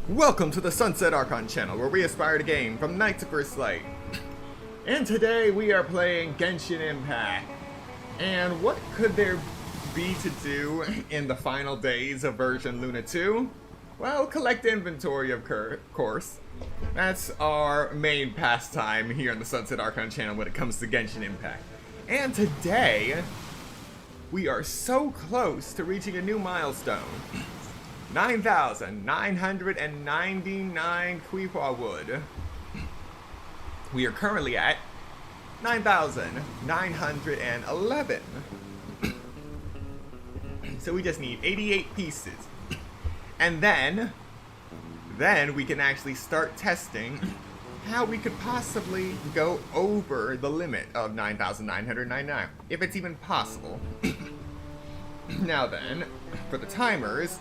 Welcome to the Sunset Archon channel, where we aspire to gain from night to first light. And today we are playing Genshin Impact. And what could there be to do in the final days of version Luna 2? Well, collect inventory, of course. That's our main pastime here on the Sunset Archon channel when it comes to Genshin Impact. And today, we are so close to reaching a new milestone. 9,999 Cuihua wood. We are currently at 9,911. So we just need 88 pieces. And then we can actually start testing how we could possibly go over the limit of 9,999, if it's even possible. Now then, for the timers,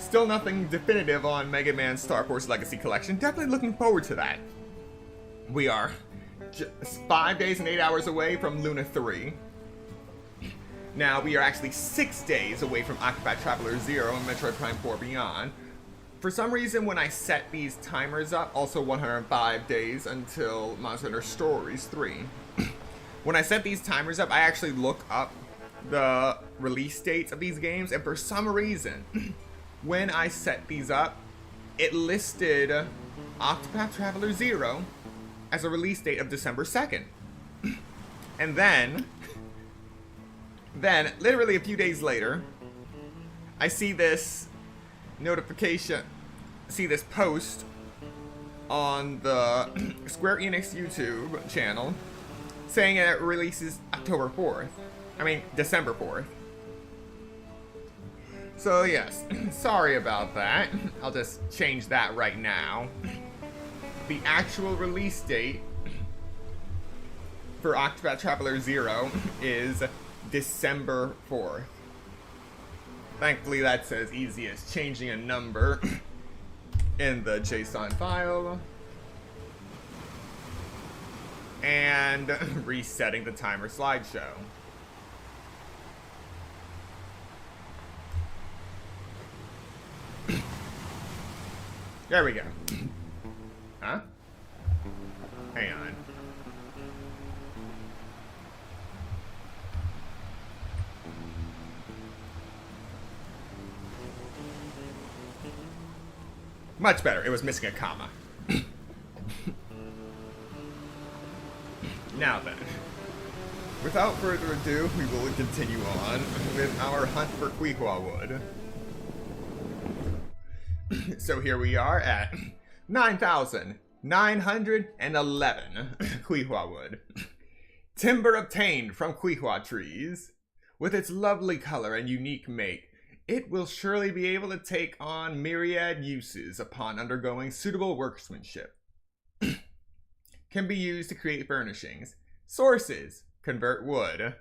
still nothing definitive on Mega Man Star Force Legacy Collection. Definitely looking forward to that. We are just 5 days and 8 hours away from Luna 3. Now, we are actually 6 days away from Octopath Traveler 0 and Metroid Prime 4 Beyond. For some reason, when I set these timers up, also 105 days until Monster Hunter Stories 3. When I set these timers up, I actually look up the release dates of these games, and for some reason, when I set these up, it listed Octopath Traveler 0 as a release date of December 2nd. And then, literally a few days later, I see this notification, see this post on the Square Enix YouTube channel saying it releases October 4th. I mean, December 4th. So yes, sorry about that. I'll just change that right now. The actual release date for Octopath Traveler 0 is December 4th. Thankfully, that's as easy as changing a number in the JSON file and resetting the timer slideshow. There we go. Huh? Hang on. Much better. It was missing a comma. Now then, without further ado, we will continue on with our hunt for Cuihua wood. So here we are at 9,911 Cuihua wood. Timber obtained from Cuihua trees. With its lovely color and unique make, it will surely be able to take on myriad uses upon undergoing suitable workmanship. Can be used to create furnishings. Sources: convert wood.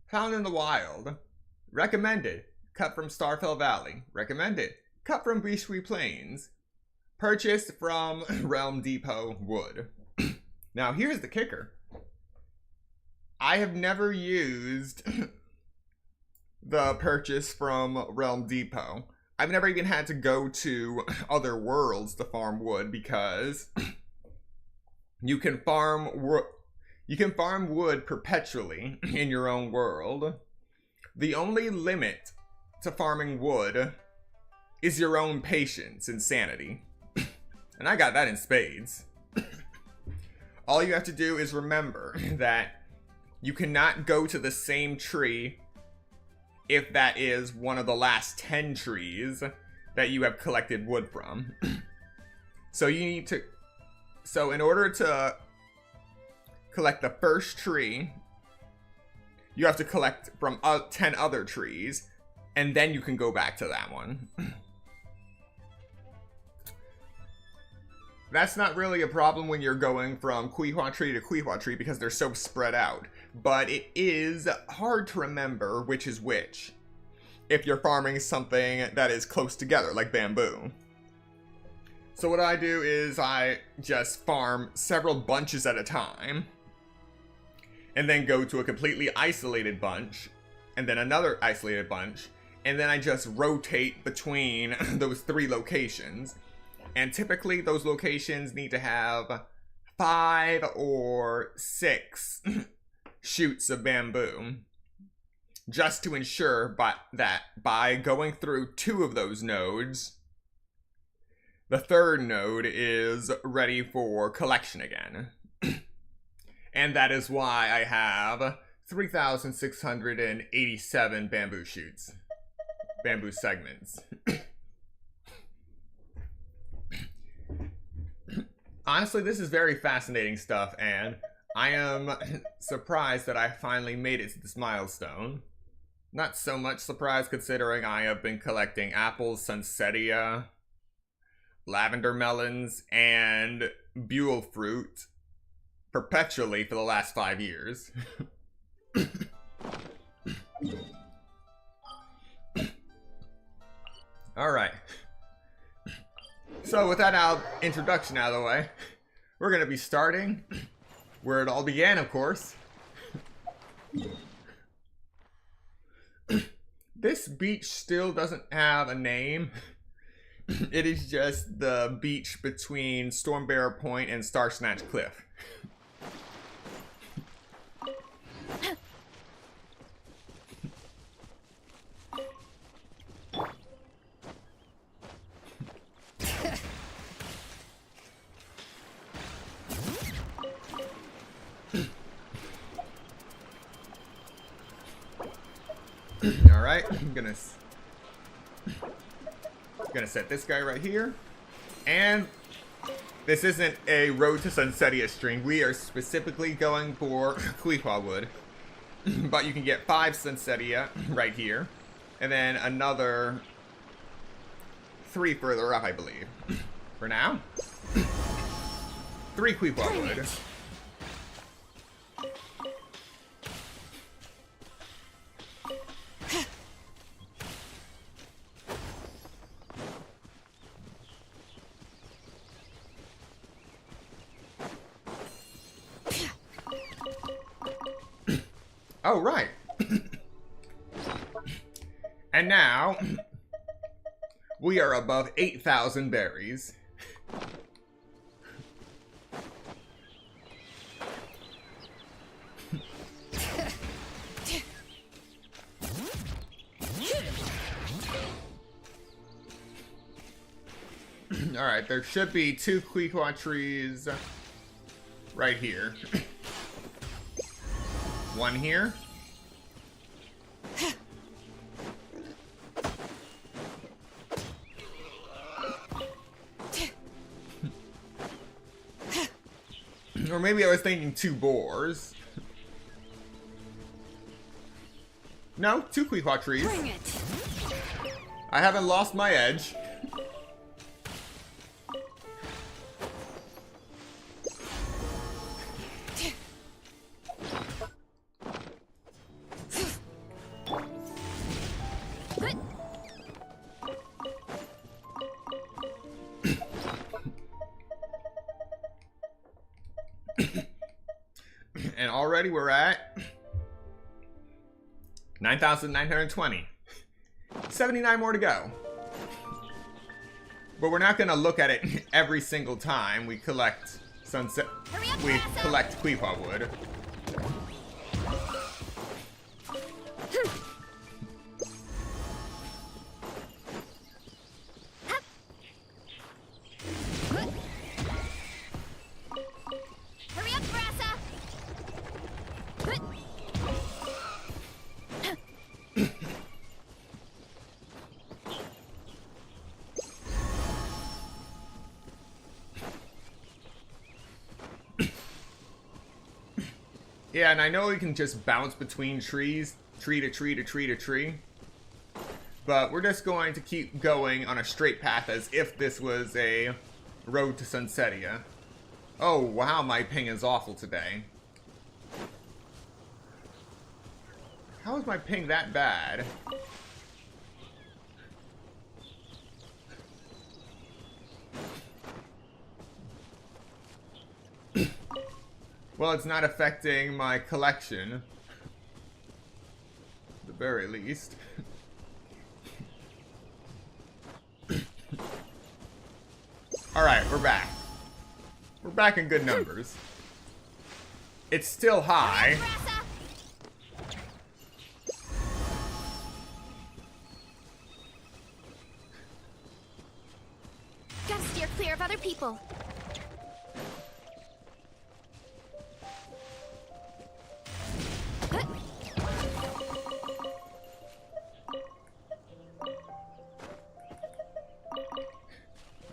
Found in the wild. Recommended: cut from Starfell Valley. Recommended: cut from Bishui Plains. Purchased from Realm Depot wood. Now here's the kicker. I have never used the purchase from Realm Depot. I've never even had to go to other worlds to farm wood because you can farm wood perpetually in your own world. The only limit to farming wood is your own patience and sanity. And I got that in spades. All you have to do is remember that you cannot go to the same tree if that is one of the last 10 trees that you have collected wood from. So in order to collect the first tree, you have to collect from 10 other trees, and then you can go back to that one. That's not really a problem when you're going from Cuihua tree to Cuihua tree because they're so spread out. But it is hard to remember which is which if you're farming something that is close together, like bamboo. So what I do is I just farm several bunches at a time, and then go to a completely isolated bunch, and then another isolated bunch, and then I just rotate between those 3 locations. And typically those locations need to have 5 or 6 shoots of bamboo, just to ensure that by going through 2 of those nodes, the 3rd node is ready for collection again. And that is why I have 3,687 bamboo shoots. Bamboo segments. Honestly, this is very fascinating stuff, and I am surprised that I finally made it to this milestone. Not so much surprised considering I have been collecting apples, sunsetia, lavender melons, and buell fruit perpetually for the last 5 years. Alright. So with that introduction out of the way, we're going to be starting where it all began, of course. This beach still doesn't have a name. It is just the beach between Stormbearer Point and Star Snatch Cliff. Alright, I'm gonna set this guy right here. And this isn't a Road to Sunsetia string. We are specifically going for Cuihua wood. But you can get 5 Sunsetia right here. And then another 3 further up, I believe. For now, 3 Cuihua wood. Oh, right. And now, we are above 8,000 berries. Alright, there should be 2 Cuihua trees right here. 1 here. Or maybe I was thinking 2 boars. No, 2 Cuihua trees. Bring it. I haven't lost my edge. And already we're at 9,920. 79 more to go. But we're not gonna look at it every single time we collect Cuihua wood. Yeah, and I know we can just bounce between trees, tree to tree to tree to tree. But we're just going to keep going on a straight path as if this was a Road to Sunsetia. Oh, wow, my ping is awful today. How is my ping that bad? Well, it's not affecting my collection. At the very least. Alright, we're back. We're back in good numbers. It's still high. Gotta steer clear of other people.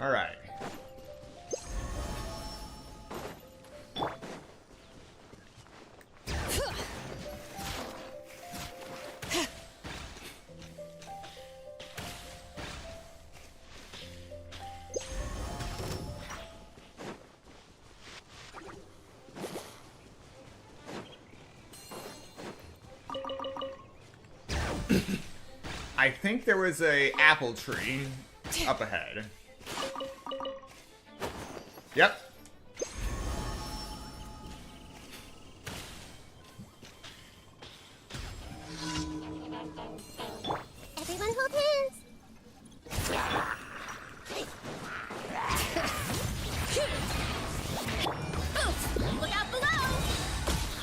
All right. I think there was a apple tree up ahead. Yep. Everyone hold hands. Look out below.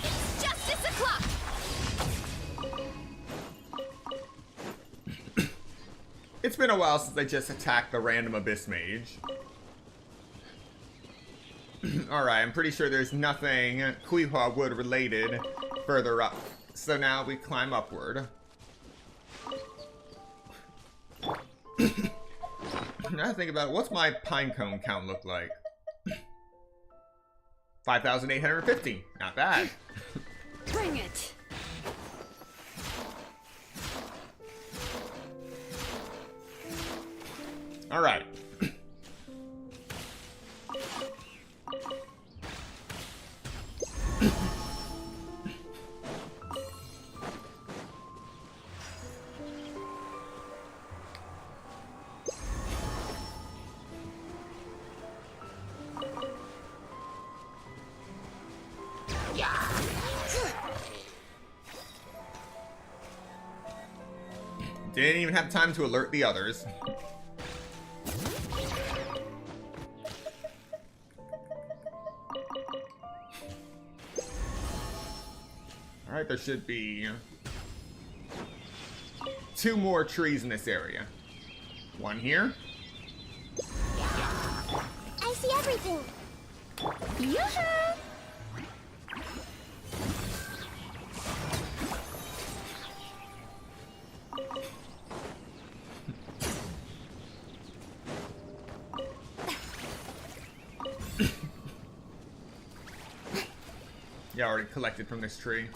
It's justice o'clock. It's been a while since I just attacked the random abyss mage. Alright, I'm pretty sure there's nothing Cuihua wood related further up. So now we climb upward. Now I think about it, what's my pinecone count look like? 5,850. Not bad. Bring it. Alright. Didn't even have time to alert the others. Alright, there should be 2 more trees in this area. One here. I see everything. Yoo-hoo! Yeah, already collected from this tree.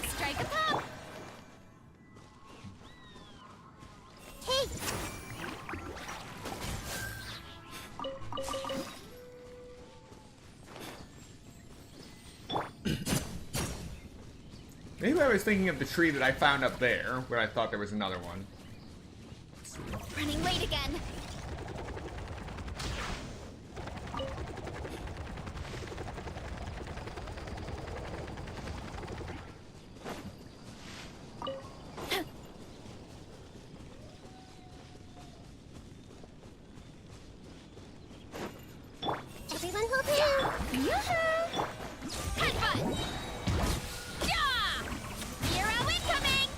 Strike a pop. Hey. Maybe I was thinking of the tree that I found up there, where I thought there was another one. Running late again. Everyone hold hands. Yoo-hoo! Headbutt! Yeah! Zero incoming!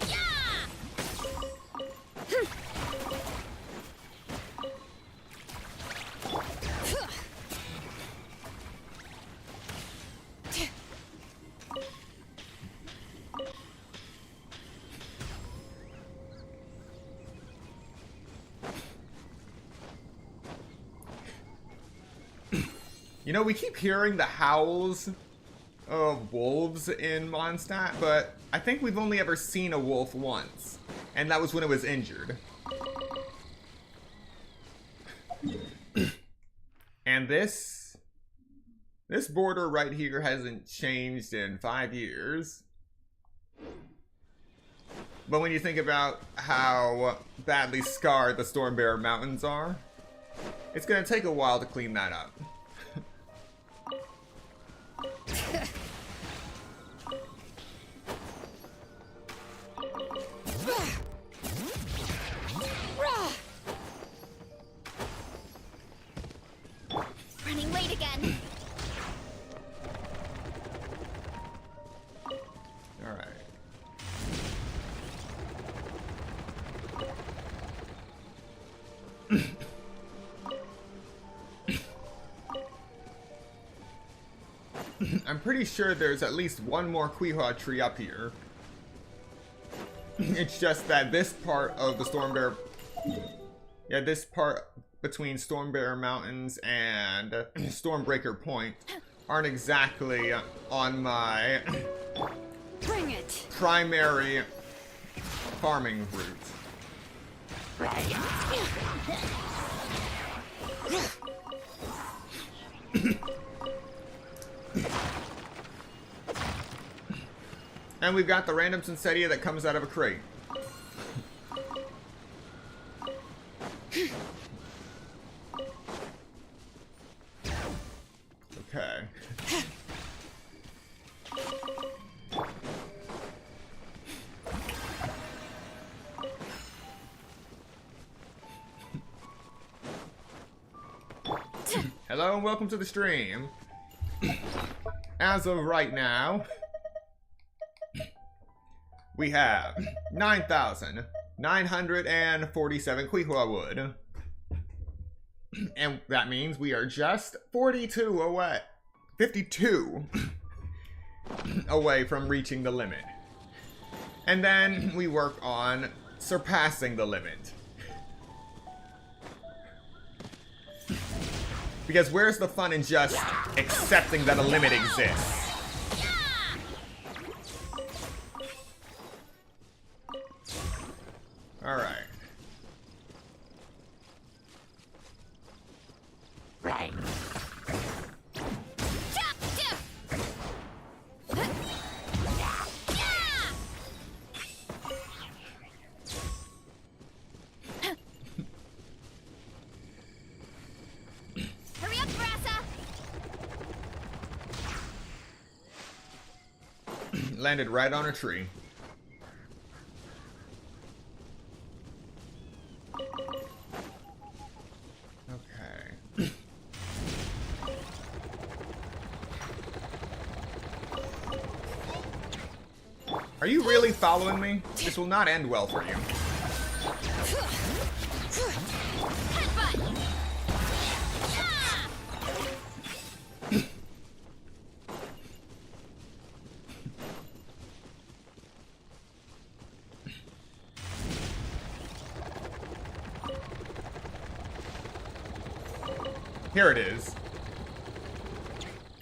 Yeah! You know, we keep hearing the howls of wolves in Mondstadt, but I think we've only ever seen a wolf once, and that was when it was injured. And this border right here hasn't changed in 5 years. But when you think about how badly scarred the Stormbearer Mountains are, it's gonna take a while to clean that up. I'm pretty sure there's at least one more Cuihua tree up here. It's just that this part of the Stormbear... Yeah, this part between Stormbear Mountains and Stormbreaker Point aren't exactly on my Bring it. primary farming route. And we've got the random Sensetia that comes out of a crate. Okay. Hello and welcome to the stream. As of right now, we have 9,947 Cuihua wood. And that means we are just 42 away. 52 away from reaching the limit. And then we work on surpassing the limit. Because where's the fun in just accepting that a limit exists? Alright. Right. Hurry up, Brassa! Landed right on a tree. Are you really following me? This will not end well for you. Here it is.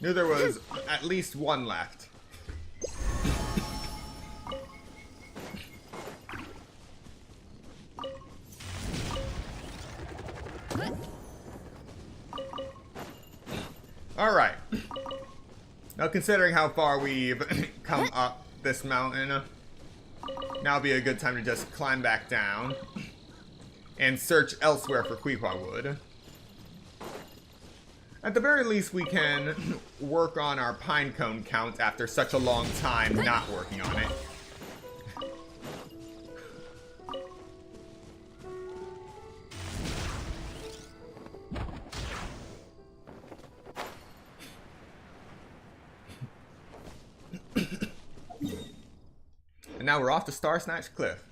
Knew there was at least one left. Alright. Now considering how far we've come up this mountain, now would be a good time to just climb back down and search elsewhere for Cuihua wood. At the very least we can work on our pine cone count after such a long time not working on it. And now we're off to Star Snatch Cliff.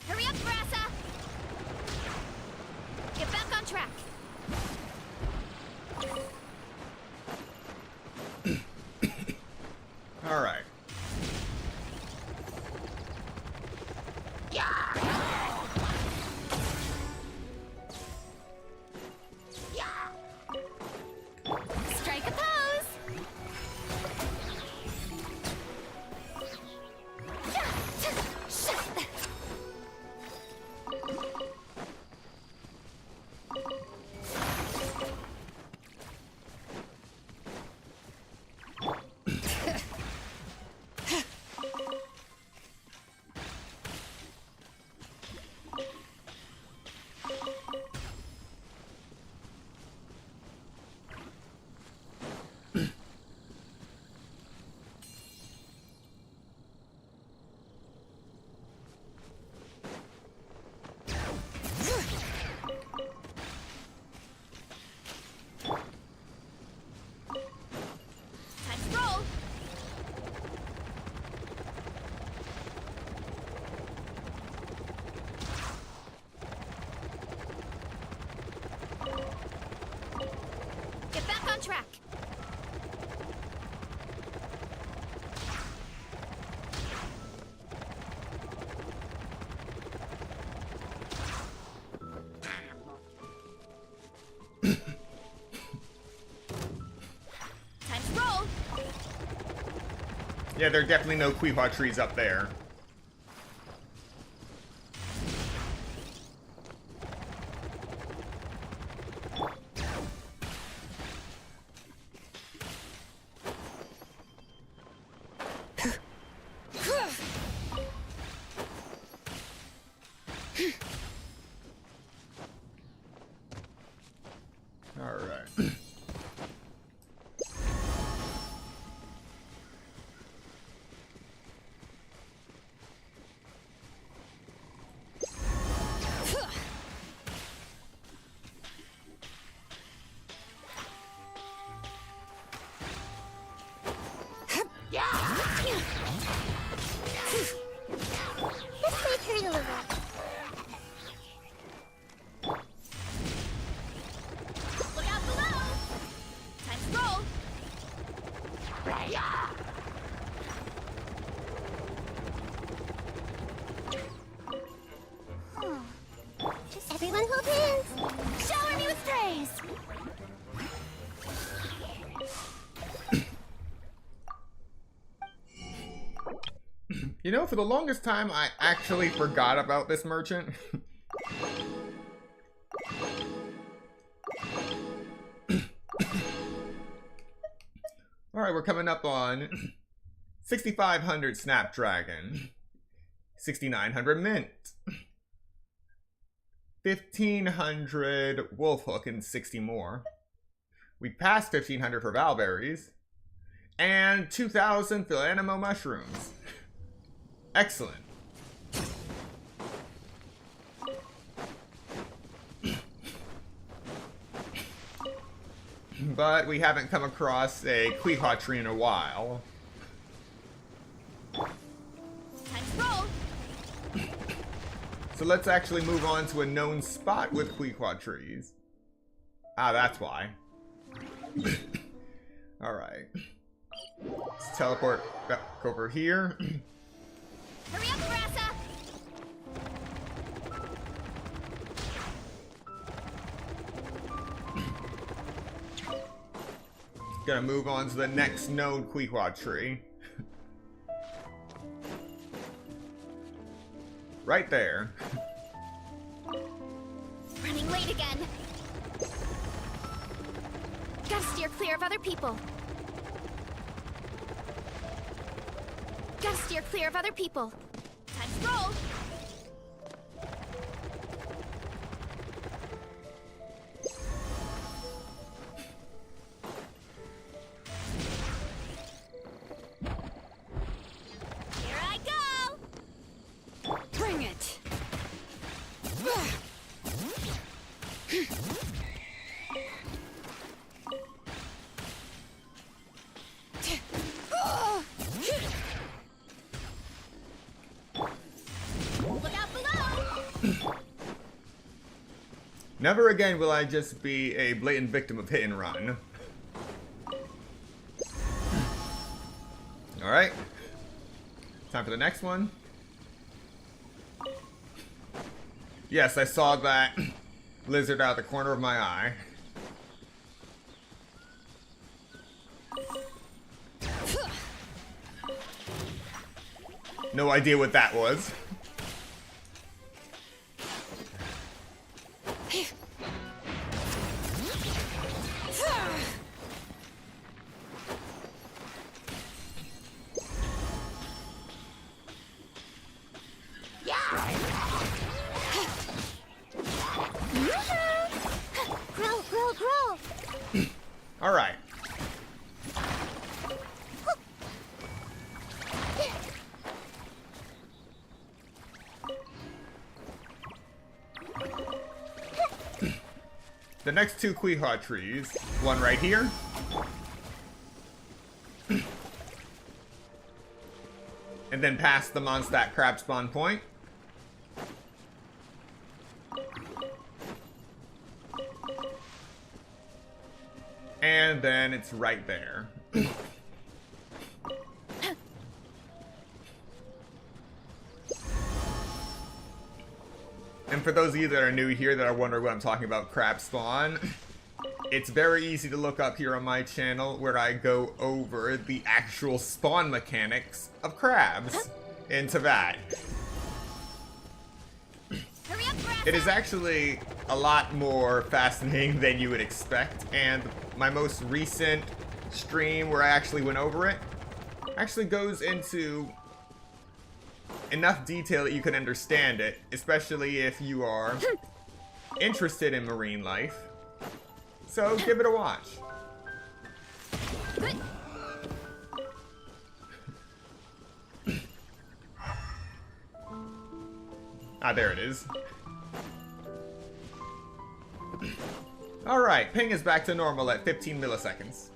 Hurry up, Brassa! Get back on track. All right. Strike a pose. track. Time to roll. Yeah, there are definitely no Cuihua trees up there. Alright. Let's make her a little. Look out below. Time to roll. Just everyone hold hands. Shower me with praise. You know, for the longest time, I actually forgot about this merchant. Alright, we're coming up on 6,500 Snapdragon, 6,900 Mint, 1,500 Wolfhook, and 60 more. We passed 1,500 for Valberries, and 2,000 Philanimo Mushrooms. Excellent. But we haven't come across a Cuihua tree in a while. Time to roll. So let's actually move on to a known spot with Cuihua trees. Ah, that's why. Alright. Let's teleport back over here. Hurry up, Brassa. Gonna move on to the next known Cuihua tree. Right there. Running late again. Gotta steer clear of other people. Gotta steer clear of other people. Time to roll. Here I go. Bring it. Look out below. Never again will I just be a blatant victim of hit and run. Alright. Time for the next one. Yes, I saw that lizard out the corner of my eye. No idea what that was. Grow, grow, grow. All right. The next two Cuihua trees, one right here, and then past the Mondstadt crab spawn point. And then it's right there. And for those of you that are new here that are wondering what I'm talking about crab spawn, it's very easy to look up here on my channel where I go over the actual spawn mechanics of crabs into that. Hurry up, It is actually a lot more fascinating than you would expect, and my most recent stream where I actually went over it actually goes into enough detail that you can understand it, especially if you are interested in marine life. So give it a watch. Ah, there it is. Alright, ping is back to normal at 15 milliseconds.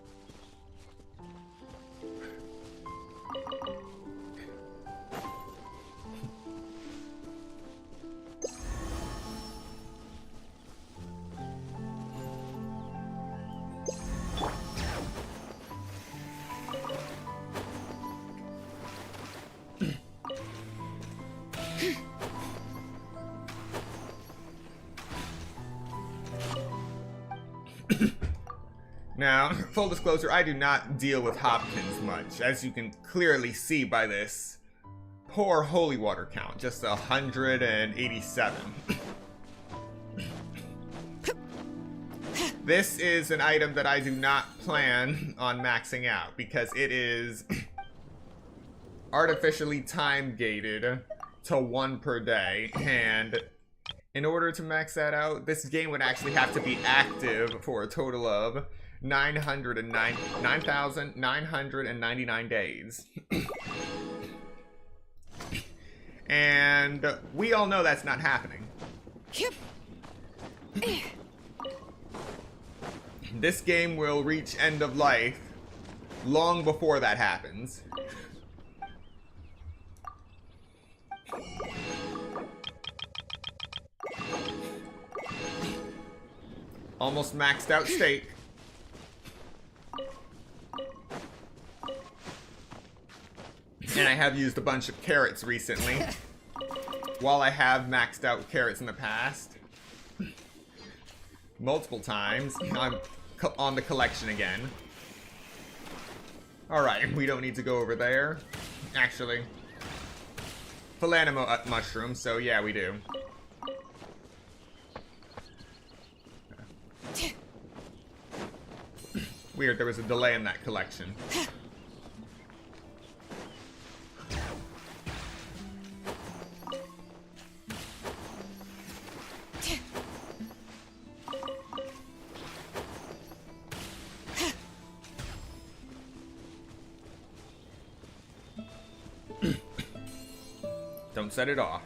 Now, full disclosure, I do not deal with Hopkins much, as you can clearly see by this poor holy water count, just 187. This is an item that I do not plan on maxing out, because it is artificially time gated to 1 per day, and in order to max that out, this game would actually have to be active for a total of 9,999 days. And we all know that's not happening. This game will reach end of life long before that happens. Almost maxed out steak. And I have used a bunch of carrots recently. While I have maxed out carrots in the past. Multiple times. I'm on the collection again. Alright, we don't need to go over there. Actually. Philanimo mushroom, so yeah, we do. Weird, there was a delay in that collection. Don't set it off.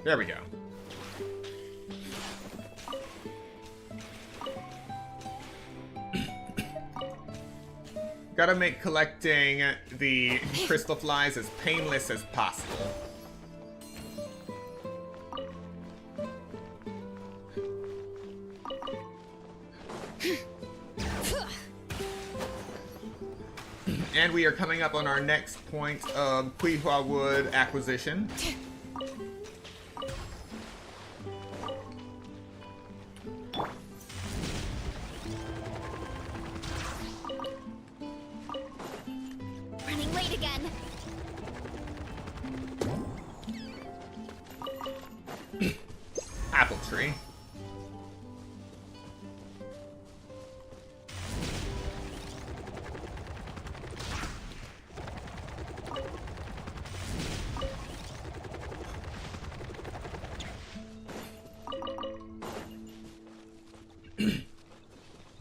There we go. Gotta make collecting the crystal flies as painless as possible. And we are coming up on our next point of Cuihua wood acquisition. Running late again. Apple tree.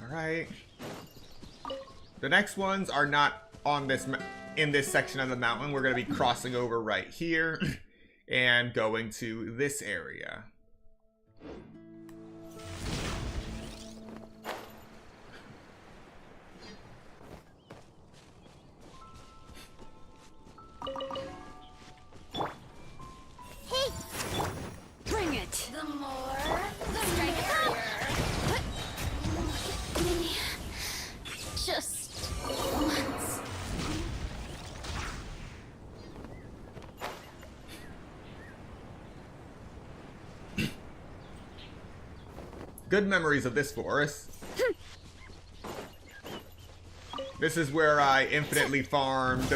Alright. The next ones are not on this in this section of the mountain. We're going to be crossing over right here and going to this area. Hey! Bring it! The more, the strike harder! good memories of this forest. This is where I infinitely farmed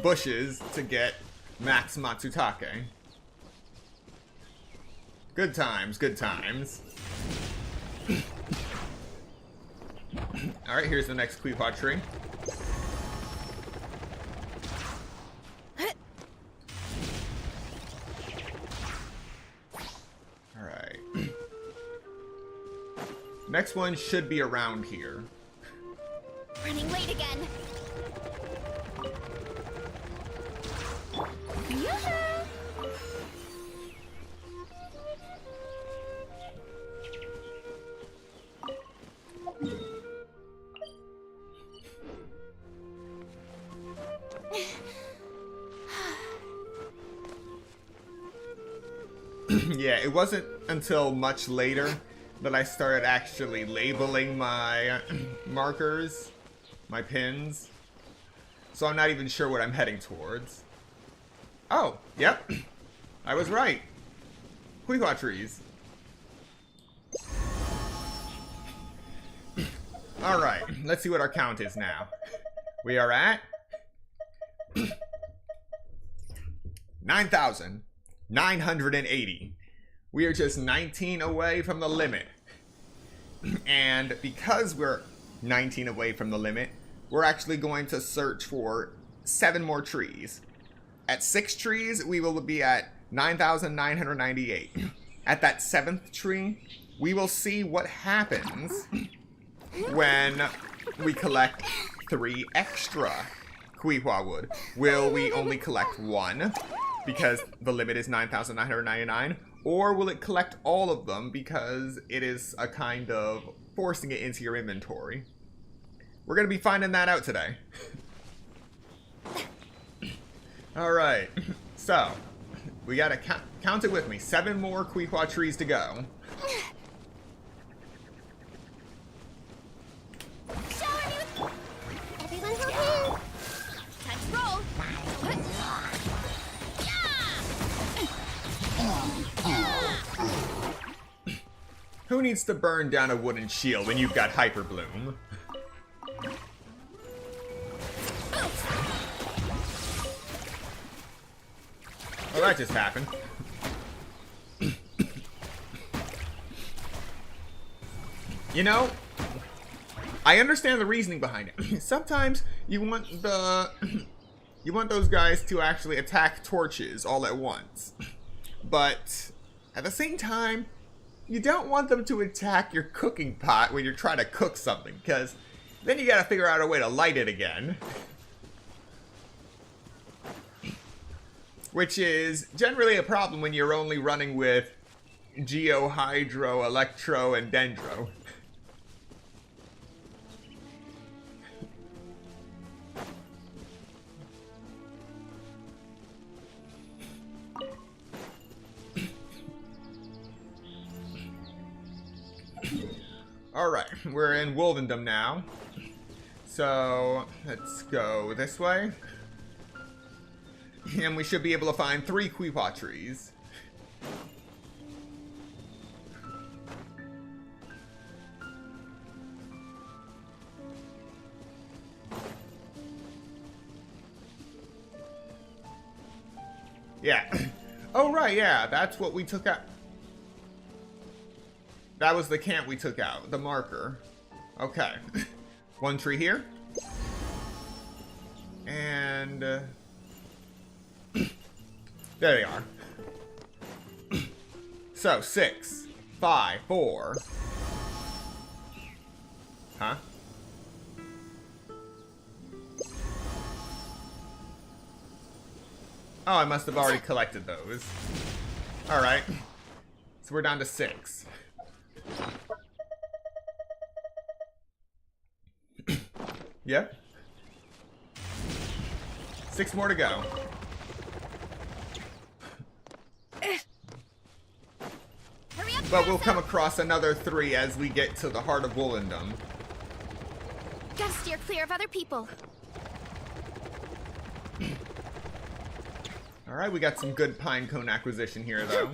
bushes to get Max Matsutake. Good times, good times. Alright, here's the next Cuihua tree. Alright. Next one should be around here. Running late again. Yoo-hoo! Yeah, it wasn't until much later that I started actually labeling my markers, my pins. So I'm not even sure what I'm heading towards. Oh, yep. I was right. Cuihua trees. Alright, let's see what our count is now. We are at 9,980. We are just 19 away from the limit. And because we're 19 away from the limit, we're actually going to search for 7 more trees. At 6 trees, we will be at 9,998. At that 7th tree, we will see what happens when we collect 3 extra Cuihua wood. Will we only collect 1 because the limit is 9,999? Or will it collect all of them because it is a kind of forcing it into your inventory? We're going to be finding that out today. Alright, so we got to count it with me. 7 more Cuihua trees to go. Everyone help me! Time to roll! Who needs to burn down a wooden shield when you've got Hyper Bloom? Well, that just happened. You know, I understand the reasoning behind it. Sometimes you want those guys to actually attack torches all at once. But at the same time, you don't want them to attack your cooking pot when you're trying to cook something, because then you gotta figure out a way to light it again. Which is generally a problem when you're only running with Geo, Hydro, Electro, and Dendro. Alright, we're in Wolvendom now. So, let's go this way. And we should be able to find 3 Cuihua trees. Yeah. Oh, right, yeah, that's what we took out. That was the camp we took out, the marker. Okay. 1 tree here. And... there they are. So, 6, 5, 4. Huh? Oh, I must have already collected those. Alright. So we're down to 6. Yep. 6 more to go. But we'll come across another 3 as we get to the heart of Wolvendom. Gotta steer clear of other people. Alright, we got some good pinecone acquisition here, though.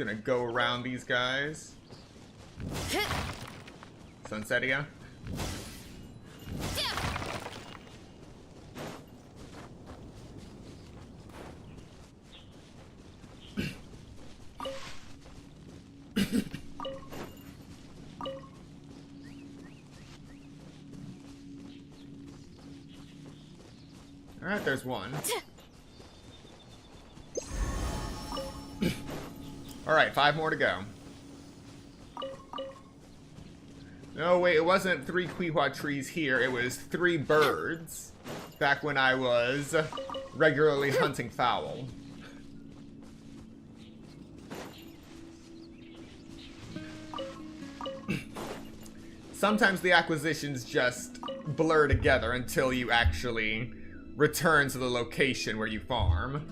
gonna go around these guys. Sunsetia. Alright, there's one. Alright, 5 more to go. No, wait, it wasn't 3 Cuihua trees here, it was 3 birds. Back when I was regularly hunting fowl. Sometimes the acquisitions just blur together until you actually return to the location where you farm.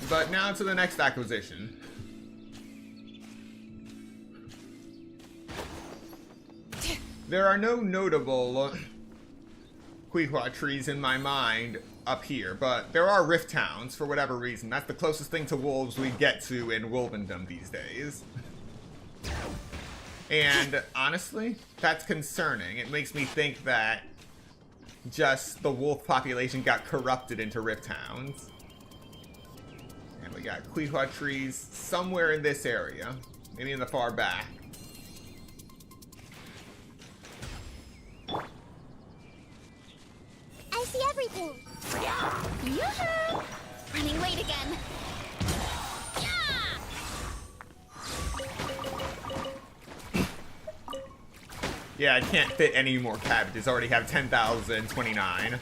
But now to the next acquisition. There are no notable Cuihua trees in my mind up here, but there are rift towns for whatever reason. That's the closest thing to wolves we get to in Wolvendom these days. And honestly, that's concerning. It makes me think that just the wolf population got corrupted into rift towns. And we got Cuihua trees somewhere in this area. Maybe in the far back. I see everything. Yoo-hoo! Running late again. Yeah, I can't fit any more cabbages. I already have 10,029.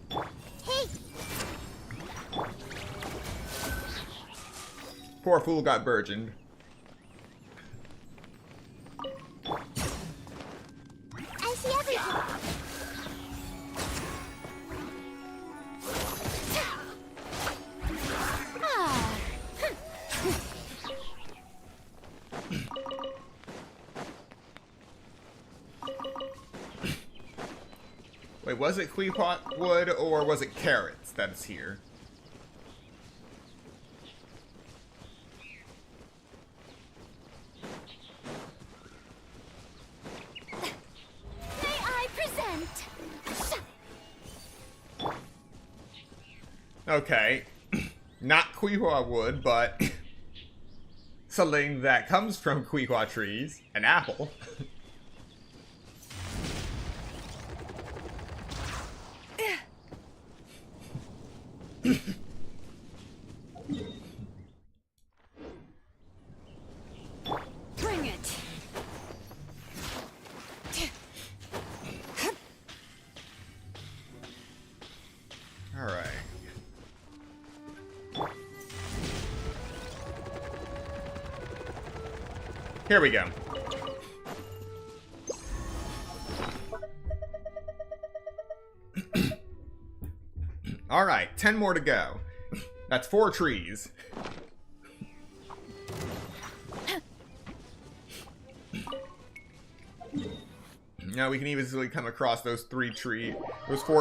Hey! Poor fool got burgeoned. I see everything. Ah. Wait, was it Cuihua wood or was it carrots that's here? May I present? Okay. Not Cuihua wood, but something that comes from Cuihua trees. An apple. Bring it. All right. Here we go. All right, 10 more to go. That's 4 trees. Now we can easily come across those 4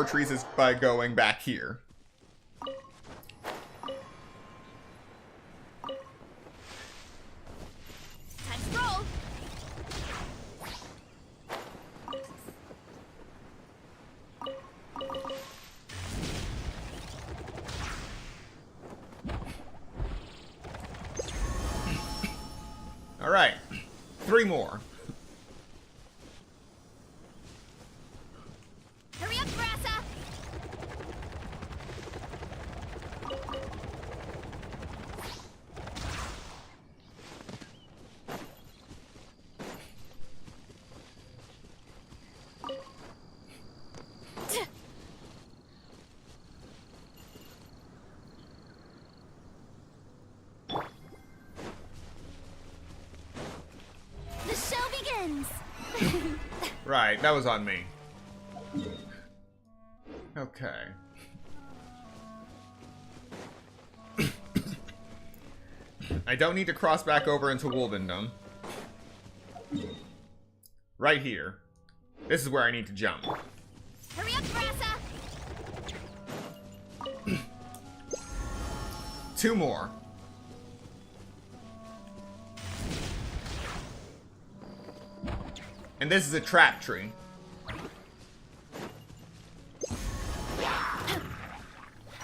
trees is by going back here. Time to roll. All right, 3 more. Hurry up, Grassa. The show begins! Right, that was on me. Okay. I don't need to cross back over into Wolvendom. Right here. This is where I need to jump. Hurry up, Brassa! 2 more. And this is a trap tree.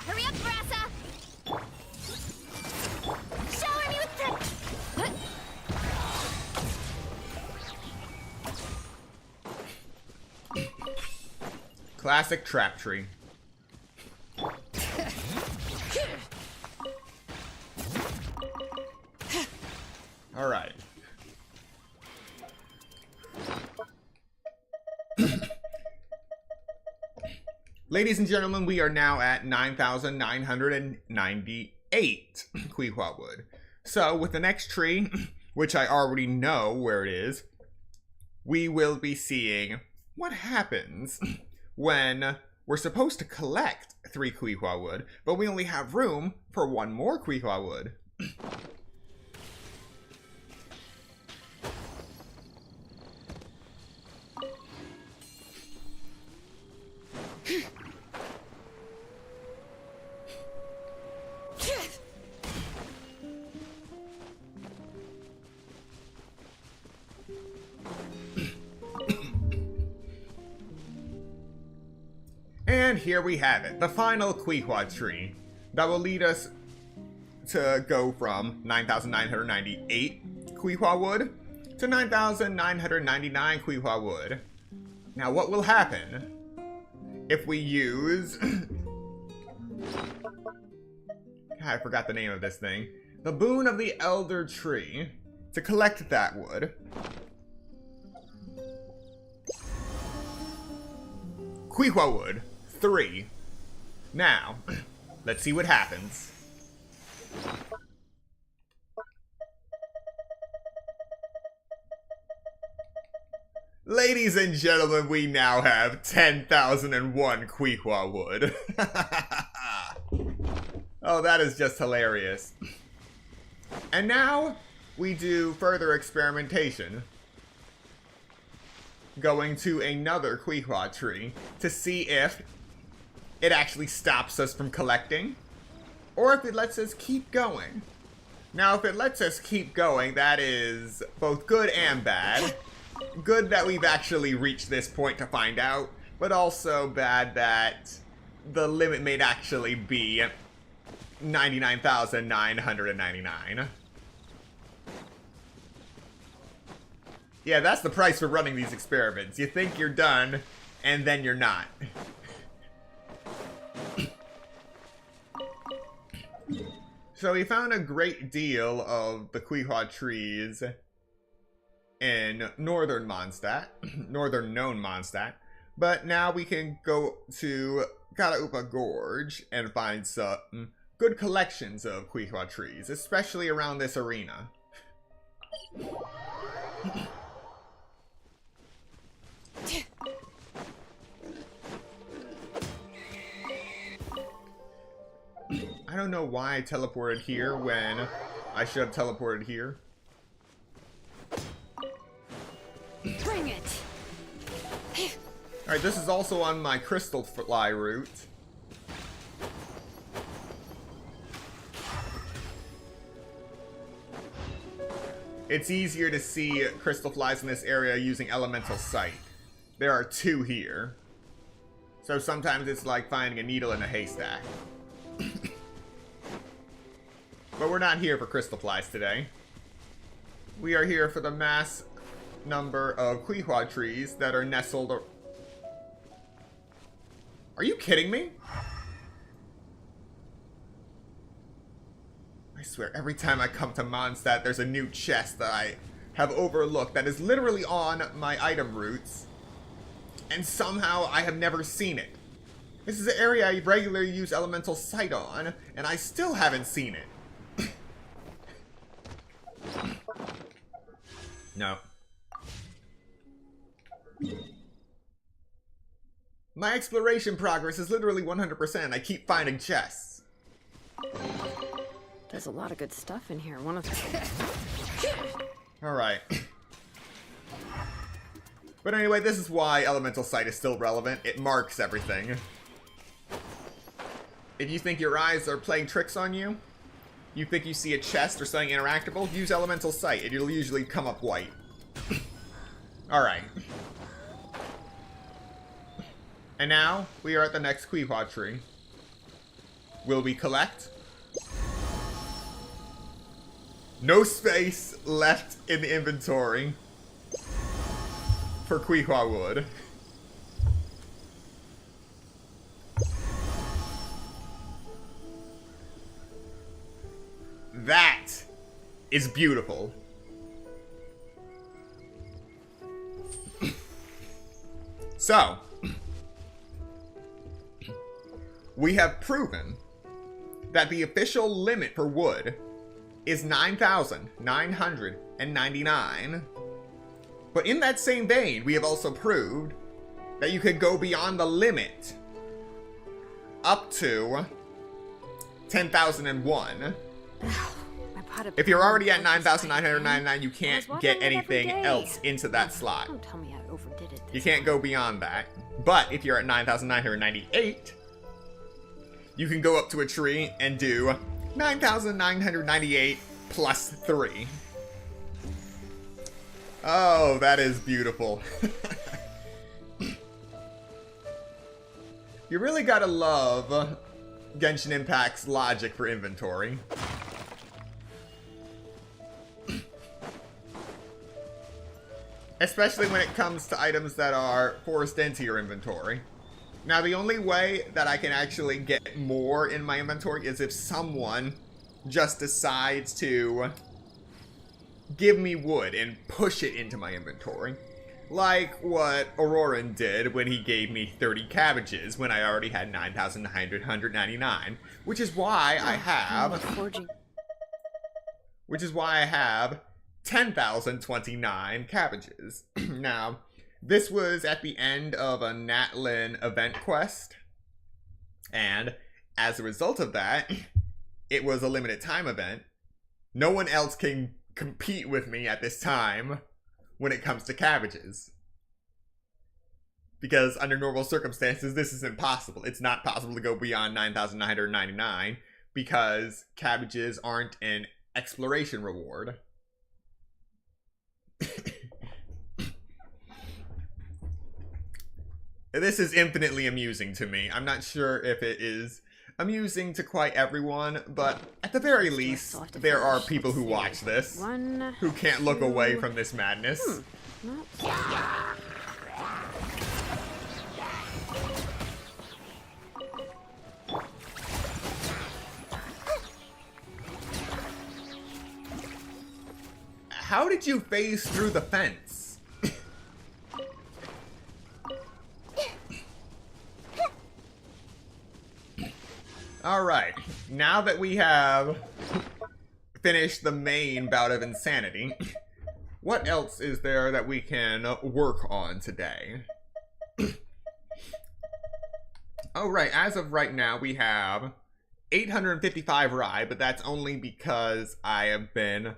Hurry up, Brassa! Shower me with Classic trap tree. Alright. Ladies and gentlemen, we are now at 9,998 Cuihua wood. So, with the next tree, which I already know where it is, we will be seeing what happens when we're supposed to collect 3 Cuihua wood, but we only have room for 1 more Cuihua wood. And here we have it, the final Cuihua tree that will lead us to go from 9,998 Cuihua wood to 9,999 Cuihua wood. Now what will happen if we use... I forgot the name of this thing. The Boon of the Elder Tree to collect that wood. Cuihua wood. 3. Now, let's see what happens. Ladies and gentlemen, we now have 10,001 Cuihua wood. Oh, that is just hilarious. And now, we do further experimentation. Going to another Cuihua tree to see if it actually stops us from collecting, or if it lets us keep going. Now, if it lets us keep going, that is both good and bad. Good that we've actually reached this point to find out, but also bad that the limit may actually be 99,999. Yeah, that's the price for running these experiments. You think you're done, and then you're not. So we found a great deal of the Cuihua trees in northern Mondstadt, northern known Mondstadt, but now we can go to Cuihua Gorge and find some good collections of Cuihua trees, especially around this arena. I don't know why I teleported here when I should have teleported here. Bring it. Alright, this is also on my crystal fly route. It's easier to see crystal flies in this area using elemental sight. There are 2 here. So sometimes it's like finding a needle in a haystack. But we're not here for crystal flies today. We are here for the mass number of Cuihua trees that are nestled. Are you kidding me? I swear, every time I come to Mondstadt, there's a new chest that I have overlooked that is literally on my item routes. And somehow I have never seen it. This is an area I regularly use elemental sight on, and I still haven't seen it. No. My exploration progress is literally 100%. I keep finding chests. There's a lot of good stuff in here. One of Alright. But anyway, this is why Elemental Sight is still relevant. It marks everything. If you think your eyes are playing tricks on you, you think you see a chest or something interactable, use Elemental Sight. It'll usually come up white. Alright. And now, we are at the next Cuihua tree. Will we collect? No space left in the inventory for Cuihua wood. That is beautiful. So, we have proven that the official limit for wood is 9,999. But in that same vein, we have also proved that you could go beyond the limit up to 10,001. If you're already at 9,999, you can't get anything else into that slot. Don't tell me I overdid it. You can't go beyond that. But if you're at 9,998, you can go up to a tree and do 9,998 plus 3. Oh, that is beautiful. You really gotta love Genshin Impact's logic for inventory. Especially when it comes to items that are forced into your inventory. Now, the only way that I can actually get more in my inventory is if someone just decides to give me wood and push it into my inventory. Like what Auroran did when he gave me 30 cabbages when I already had 9,999. Which is why I have... Which is why I have 10,029 cabbages. Now, this was at the end of a Natlin event quest. And as a result of that, it was a limited time event. No one else can compete with me at this time when it comes to cabbages. Because under normal circumstances, this is impossible. It's not possible to go beyond 9,999 because cabbages aren't an exploration reward. This is infinitely amusing to me. I'm not sure if it is amusing to quite everyone, but at the very least, there are people who watch this, who can't look away from this madness. How did you phase through the fence? Alright, now that we have finished the main bout of insanity, what else is there that we can work on today? Oh right, as of right now we have 855 rye, but that's only because I have been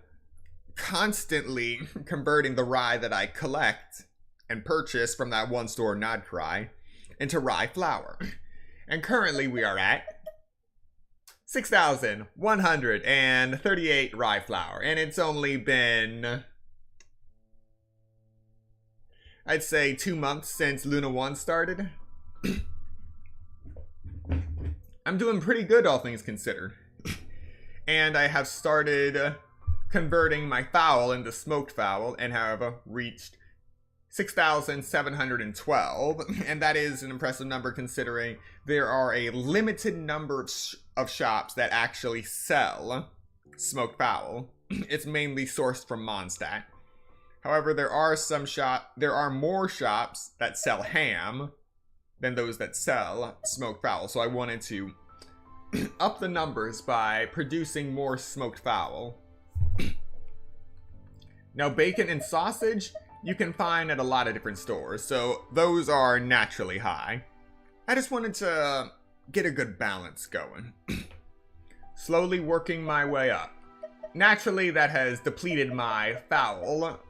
constantly converting the rye that I collect and purchase from that one store, Nod Krai, into rye flour. And currently we are at 6,138 rye flour, and it's only been, I'd say, 2 months since Luna 1 started. I'm doing pretty good, all things considered. And I have started converting my fowl into smoked fowl and have reached 6,712, and that is an impressive number considering there are a limited number of shops that actually sell smoked fowl. It's mainly sourced from Mondstadt. However, there are more shops that sell ham than those that sell smoked fowl, so I wanted to up the numbers by producing more smoked fowl. Now, bacon and sausage you can find at a lot of different stores, so those are naturally high. I just wanted to get a good balance going. Slowly working my way up. Naturally, that has depleted my fowl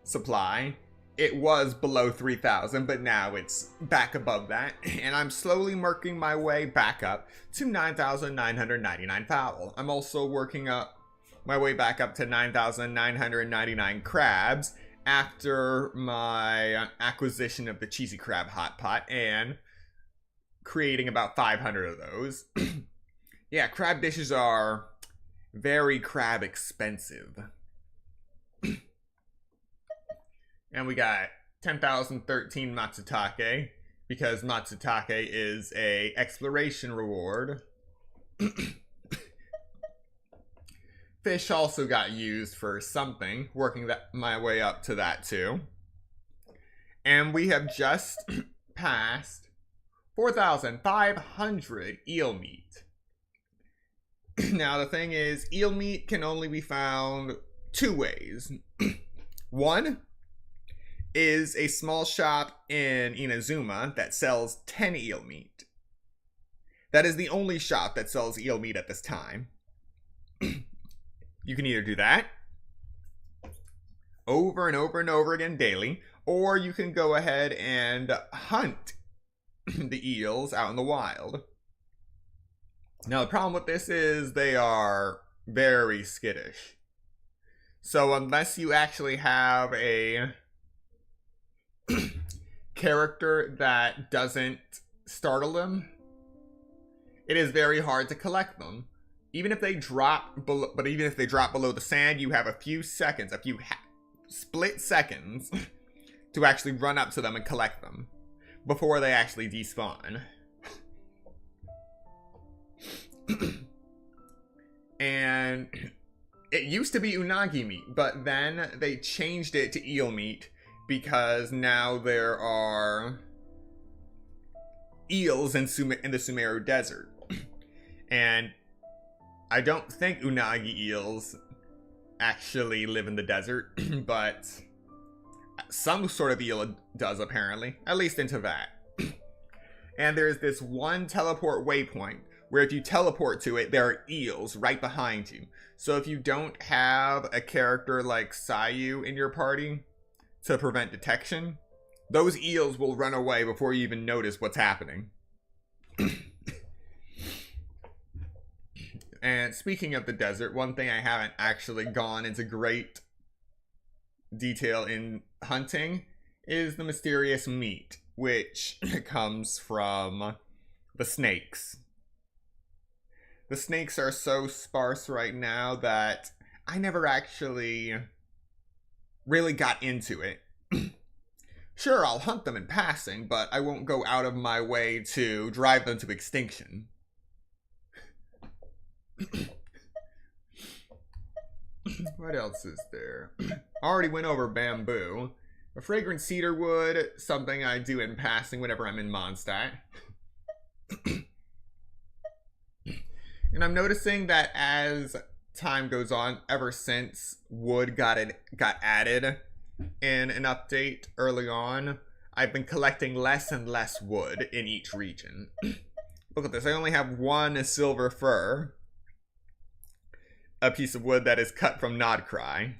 supply. It was below 3,000, but now it's back above that. And I'm slowly working my way back up to 9,999 fowl. I'm also working up my way back up to 9,999 crabs after my acquisition of the cheesy crab hot pot and creating about 500 of those. Yeah, crab dishes are very crab expensive. And we got 10,013 Matsutake, because Matsutake is a exploration reward. Fish also got used for something, working my way up to that too. And we have just passed 4,500 eel meat. Now the thing is, eel meat can only be found two ways. One is a small shop in Inazuma that sells 10 eel meat. That is the only shop that sells eel meat at this time. You can either do that over and over and over again daily, or you can go ahead and hunt the eels out in the wild. Now the problem with this is they are very skittish. So unless you actually have a character that doesn't startle them, it is very hard to collect them. Even if they drop below, but even if they drop below the sand, you have a few seconds, a few split seconds to actually run up to them and collect them before they actually despawn. And it used to be unagi meat, but then they changed it to eel meat because now there are eels in the Sumeru Desert. And I don't think unagi eels actually live in the desert, but some sort of eel does apparently, at least into that. And there's this one teleport waypoint where if you teleport to it, there are eels right behind you. So if you don't have a character like Sayu in your party to prevent detection, those eels will run away before you even notice what's happening. And speaking of the desert, one thing I haven't actually gone into great detail in hunting is the mysterious meat, which comes from the snakes. The snakes are so sparse right now that I never actually really got into it. Sure, I'll hunt them in passing, but I won't go out of my way to drive them to extinction. What else is there? I already went over bamboo. A fragrant cedar wood, something I do in passing whenever I'm in Mondstadt. And I'm noticing that as time goes on, ever since wood got added in an update early on, I've been collecting less and less wood in each region. Look at this, I only have one silver fir. A piece of wood that is cut from Nod Krai.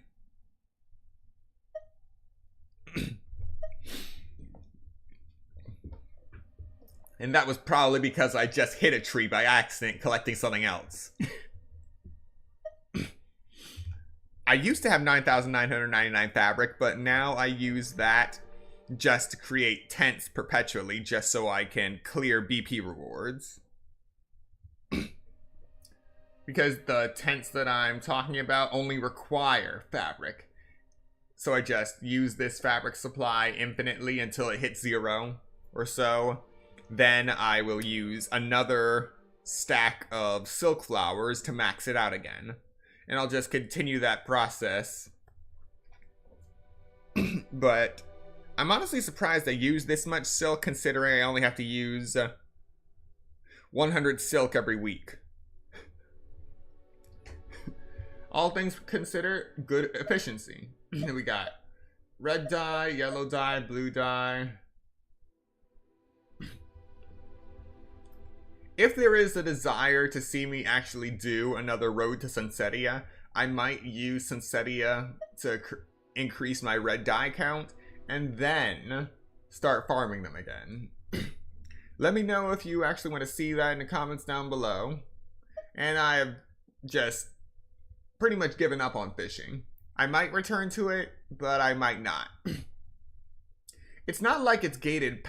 And that was probably because I just hit a tree by accident collecting something else. I used to have 9,999 fabric, but now I use that just to create tents perpetually, just so I can clear BP rewards. Because the tents that I'm talking about only require fabric. So I just use this fabric supply infinitely until it hits 0 or so. Then I will use another stack of silk flowers to max it out again. And I'll just continue that process. But I'm honestly surprised I use this much silk, considering I only have to use 100 silk every week. All things considered, good efficiency. We got red dye, yellow dye, blue dye. If there is a desire to see me actually do another Road to Sunsetia, I might use Sunsetia to increase my red dye count and then start farming them again. Let me know if you actually want to see that in the comments down below. And I have just pretty much given up on fishing. I might return to it, but I might not. It's not like it's gated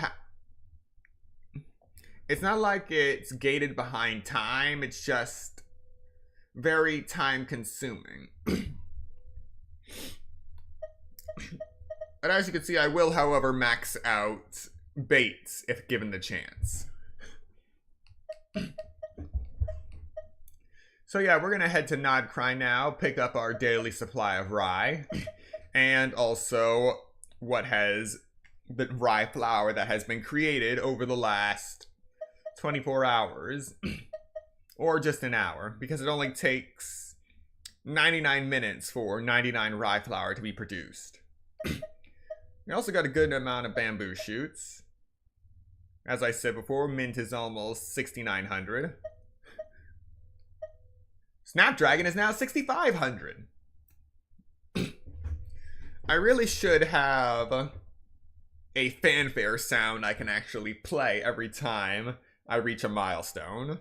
It's not like it's gated behind time, it's just very time consuming. But as you can see, I will, however, max out baits if given the chance. So yeah, we're gonna head to Nod Krai now, pick up our daily supply of rye, and also the rye flour that has been created over the last 24 hours, or just an hour, because it only takes 99 minutes for 99 rye flour to be produced. We also got a good amount of bamboo shoots. As I said before, mint is almost 6,900. Snapdragon is now 6,500. I really should have a fanfare sound I can actually play every time I reach a milestone.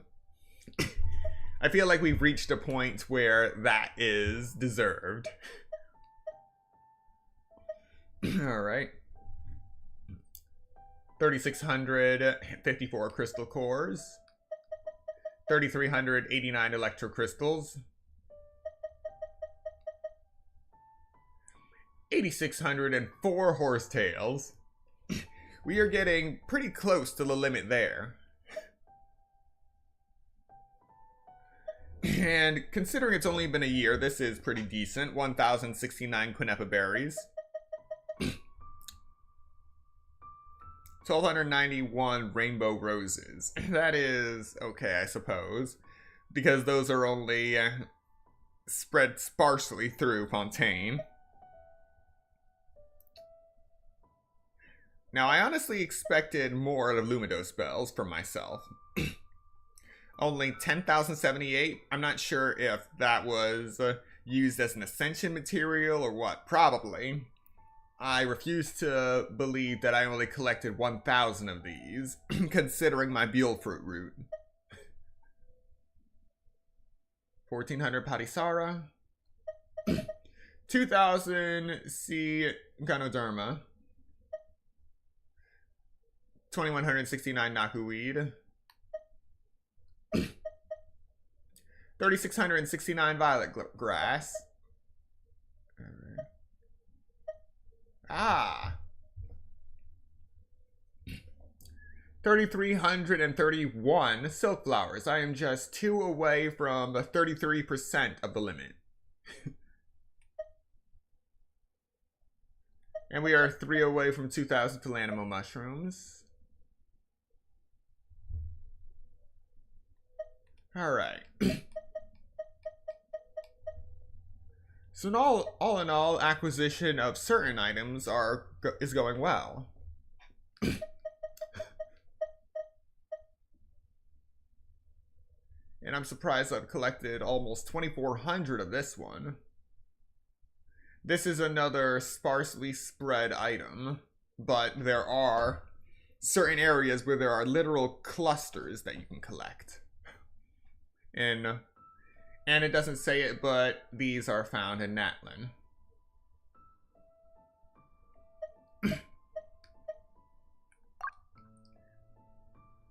I feel like we've reached a point where that is deserved. Alright. 3,654 crystal cores. 3,389 electro crystals. 8,604 horsetails. We are getting pretty close to the limit there. And considering it's only been a year, this is pretty decent. 1,069 Quinepa berries. 1,291 rainbow roses. That is okay, I suppose, because those are only spread sparsely through Fontaine. Now, I honestly expected more out of Lumido spells from myself. Only 10,078. I'm not sure if that was used as an ascension material or what. Probably. I refuse to believe that I only collected 1,000 of these, considering my Buell fruit root. 1,400 Patisara. 2,000 C. Ganoderma. 2,169 Nakuweed. 3,669 violet grass. Ah. 3,331 silk flowers. I am just 2 away from the 33% of the limit. And we are 3 away from 2,000 Philanimo mushrooms. Alright. So all in all, acquisition of certain items is going well. And I'm surprised I've collected almost 2,400 of this one. This is another sparsely spread item, but there are certain areas where there are literal clusters that you can collect. And it doesn't say it, but these are found in Natlin.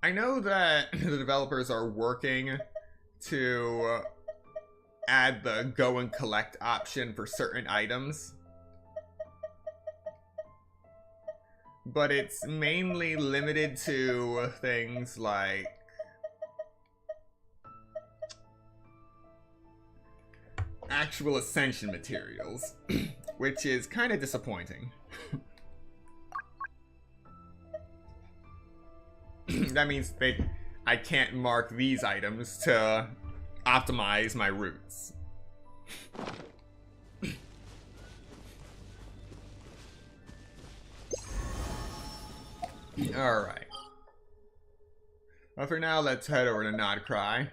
I know that the developers are working to add the go and collect option for certain items, but it's mainly limited to things like actual ascension materials, which is kind of disappointing. That means I can't mark these items to optimize my routes. Alright. But for now, let's head over to Nod Krai.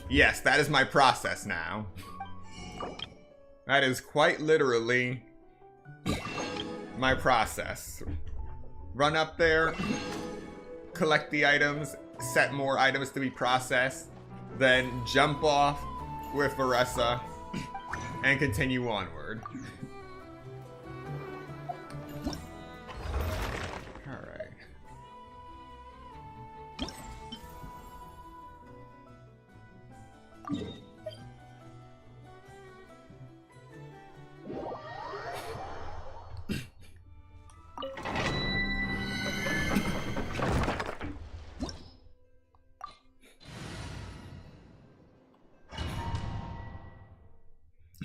Yes, that is my process now. That is quite literally my process. Run up there, collect the items, set more items to be processed, then jump off with Varessa and continue onward. Alright.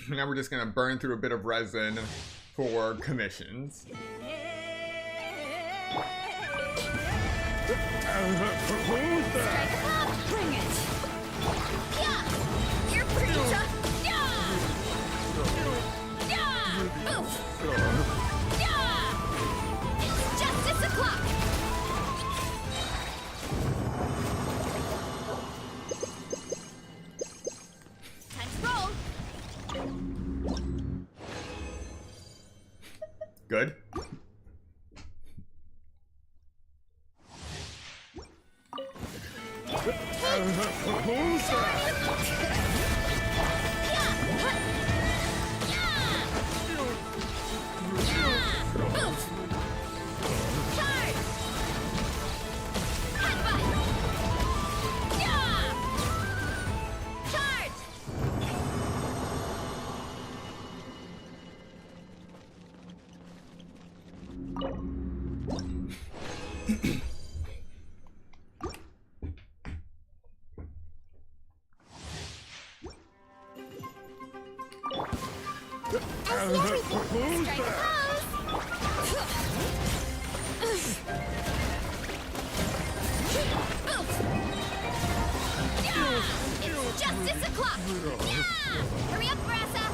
Now we're just gonna burn through a bit of resin for commissions. Bring it! Yeah! You're pretty tough! Yeah! Yeah! Oof! Yeah! It's justice o'clock! Time to roll! Good. It's justice o'clock! Yeah! Hurry up, Varessa!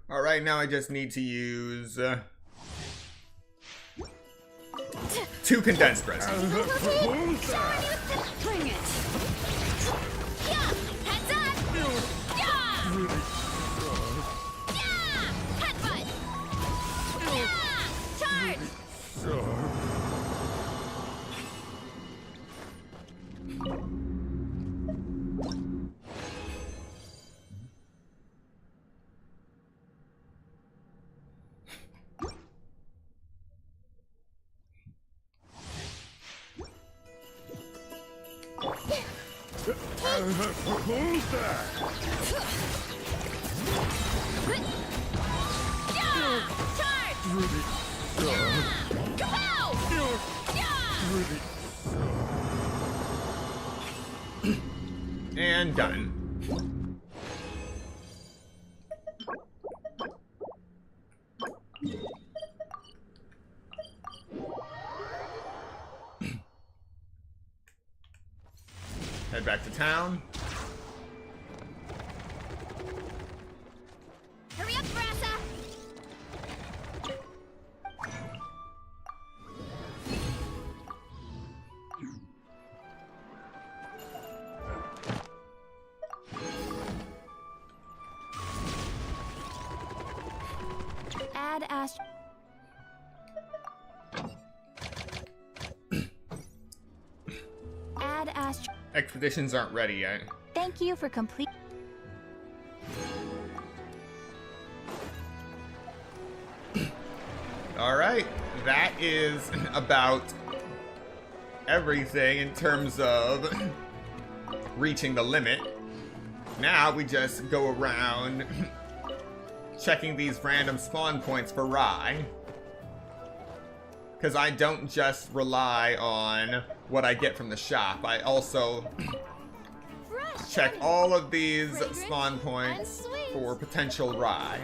Alright, now I just need to use 2 condensed resin. Bring it! Yeah! Heads up! Yeah! Yeah! Headbutt! Yeah! Charge! And done. Head back to town. Hurry up, Varessa! Add Ash. Add Ash. Expeditions aren't ready yet. Thank you for complete. Alright, that is about everything in terms of reaching the limit. Now we just go around checking these random spawn points for Rai. Because I don't just rely on what I get from the shop. I also check all of these spawn points for potential rye.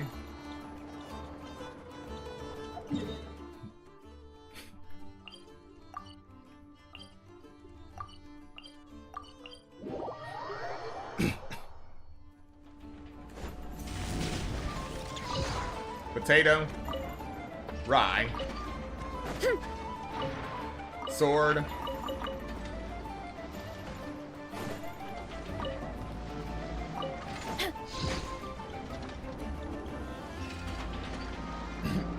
Potato, rye, sword,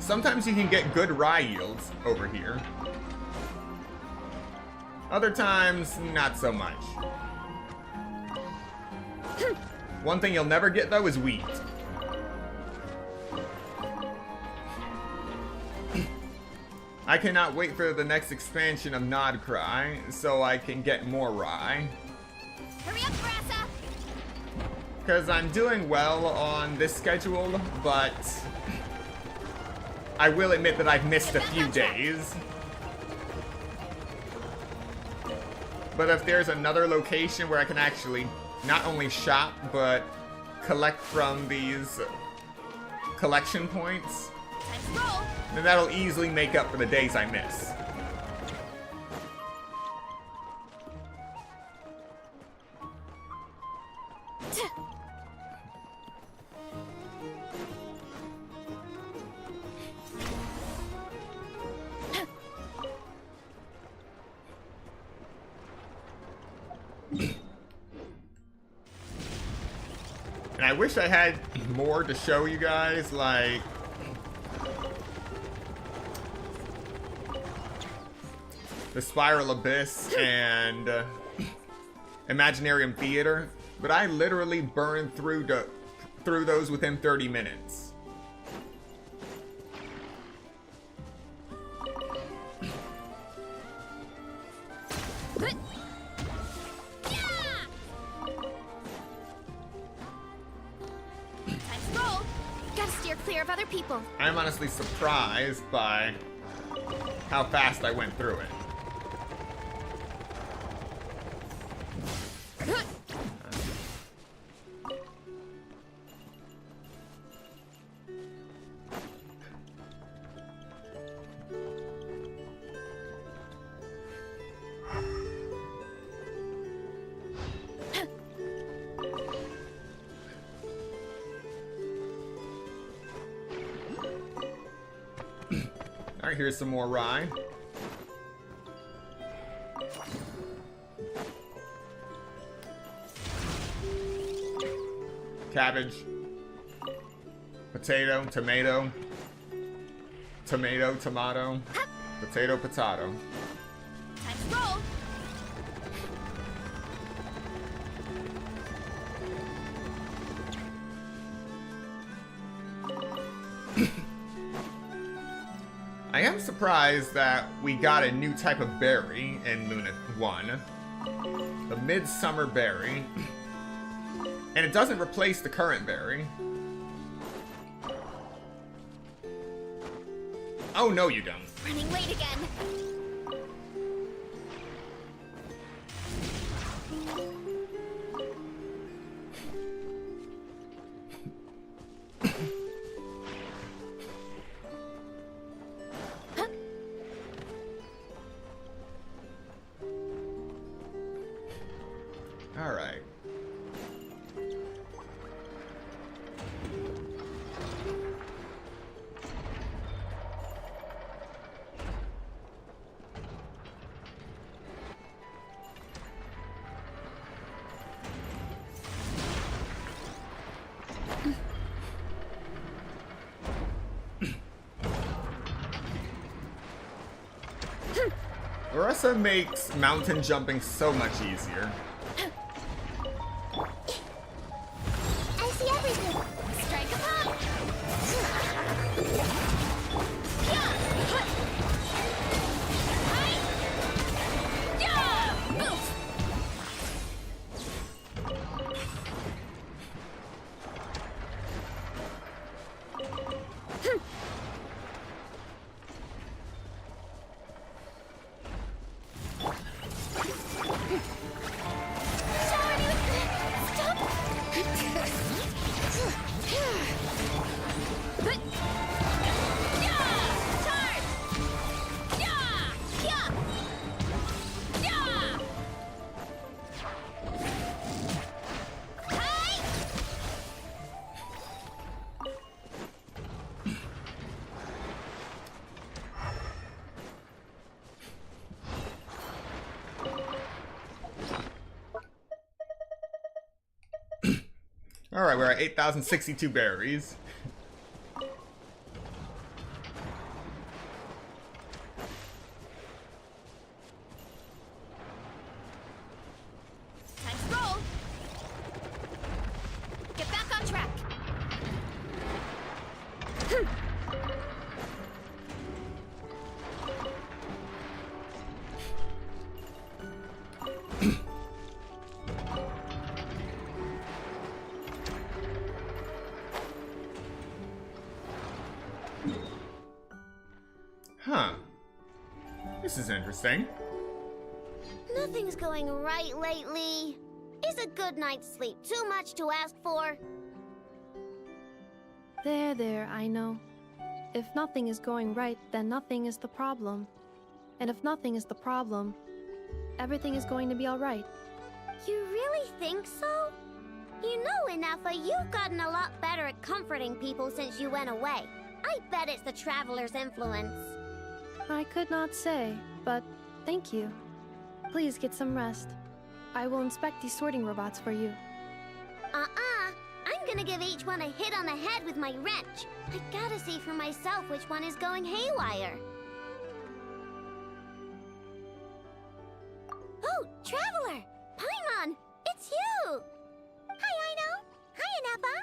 sometimes you can get good rye yields over here. Other times, not so much. One thing you'll never get though is wheat. I cannot wait for the next expansion of Nod Krai so I can get more rye. Hurry up, Brassa! Because I'm doing well on this schedule, but I will admit that I've missed a few days. But if there's another location where I can actually not only shop, but collect from these collection points, Time to roll! then that'll easily make up for the days I miss. And I wish I had more to show you guys, like the Spiral Abyss and Imaginarium Theater, but I literally burned through those within 30 minutes. Clear of other people. I'm honestly surprised by how fast I went through it. Alright, here's some more rye. Cabbage. Potato, tomato. Tomato, tomato. Potato, potato. Time to roll. I am surprised that we got a new type of berry in Luna 1. The Midsummer Berry. And it doesn't replace the current berry. Oh, no you don't. Running late again. All right. Orisa makes mountain jumping so much easier. I see everything. Strike a pop. Alright, we're at 8,062 berries. Time to roll. Get back on track. Huh. This is interesting. Nothing's going right lately. Is a good night's sleep too much to ask for? There, I know. If nothing is going right, then nothing is the problem. And if nothing is the problem, everything is going to be alright. You really think so? You know, Inefa, you've gotten a lot better at comforting people since you went away. I bet it's the Traveler's influence. I could not say, but thank you. Please get some rest. I will inspect these sorting robots for you. I'm gonna give each one a hit on the head with my wrench. I gotta see for myself which one is going haywire. Oh, Traveler! Paimon! It's you! Hi, Aino! Hi, Inefa!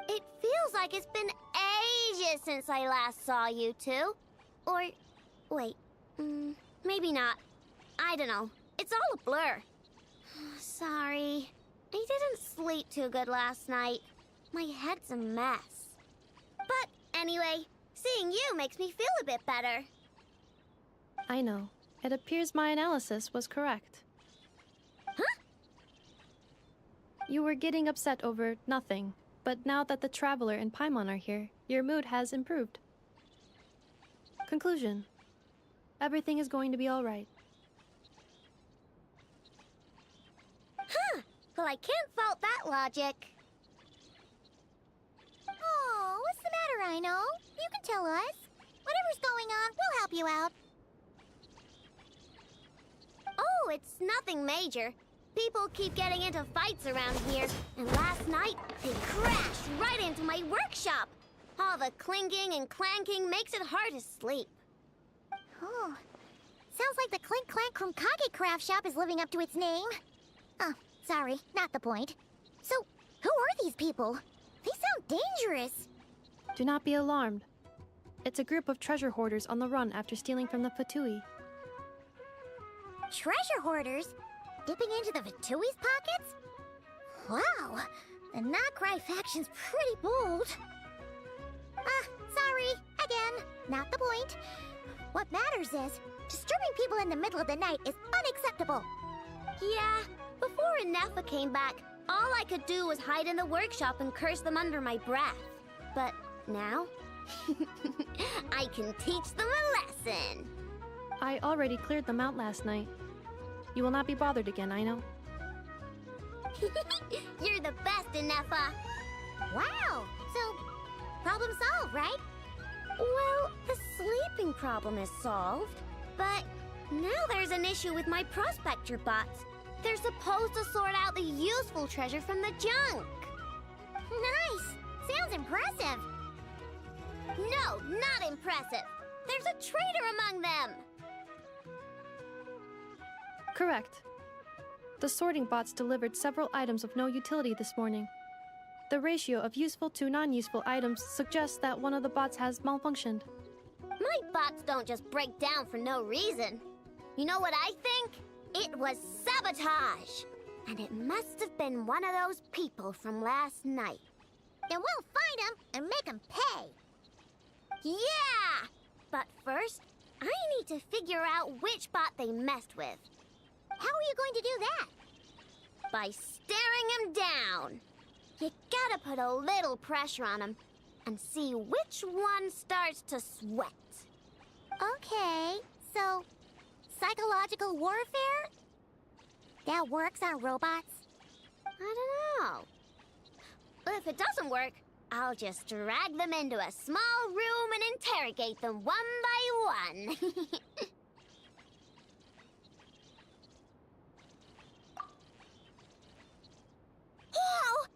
It feels like it's been ages since I last saw you two. Or, wait, maybe not. I don't know. It's all a blur. Sorry. I didn't sleep too good last night. My head's a mess. But anyway, seeing you makes me feel a bit better. I know. It appears my analysis was correct. Huh? You were getting upset over nothing, but now that the Traveler and Paimon are here, your mood has improved. Conclusion. Everything is going to be alright. Huh. Well, I can't fault that logic. Oh, what's the matter, Aino? You can tell us. Whatever's going on, we'll help you out. Oh, it's nothing major. People keep getting into fights around here, and last night they crashed right into my workshop. All the clinking and clanking makes it hard to sleep. Oh, sounds like the Clink Clank Krumkage craft shop is living up to its name. Oh, sorry, not the point. So, who are these people? They sound dangerous. Do not be alarmed. It's a group of treasure hoarders on the run after stealing from the Fatui. Treasure hoarders? Dipping into the Vatui's pockets? Wow, the Nod Krai faction's pretty bold. Sorry, again, not the point. What matters is, disturbing people in the middle of the night is unacceptable. Yeah, before Inefa came back, all I could do was hide in the workshop and curse them under my breath. But now, I can teach them a lesson. I already cleared them out last night. You will not be bothered again, I know. You're the best, Inefa. Wow, so problem solved, right? Well, the sleeping problem is solved, but now there's an issue with my prospector bots. They're supposed to sort out the useful treasure from the junk. Nice, sounds impressive. No, not impressive. There's a traitor among them. Correct. The sorting bots delivered several items of no utility this morning. The ratio of useful to non-useful items suggests that one of the bots has malfunctioned. My bots don't just break down for no reason. You know what I think? It was sabotage. And it must have been one of those people from last night. Then we'll find them and make them pay. Yeah! But first, I need to figure out which bot they messed with. How are you going to do that? By staring him down. You gotta put a little pressure on him and see which one starts to sweat. Okay, so psychological warfare? That works on robots? I don't know. If it doesn't work, I'll just drag them into a small room and interrogate them one by one. Oh!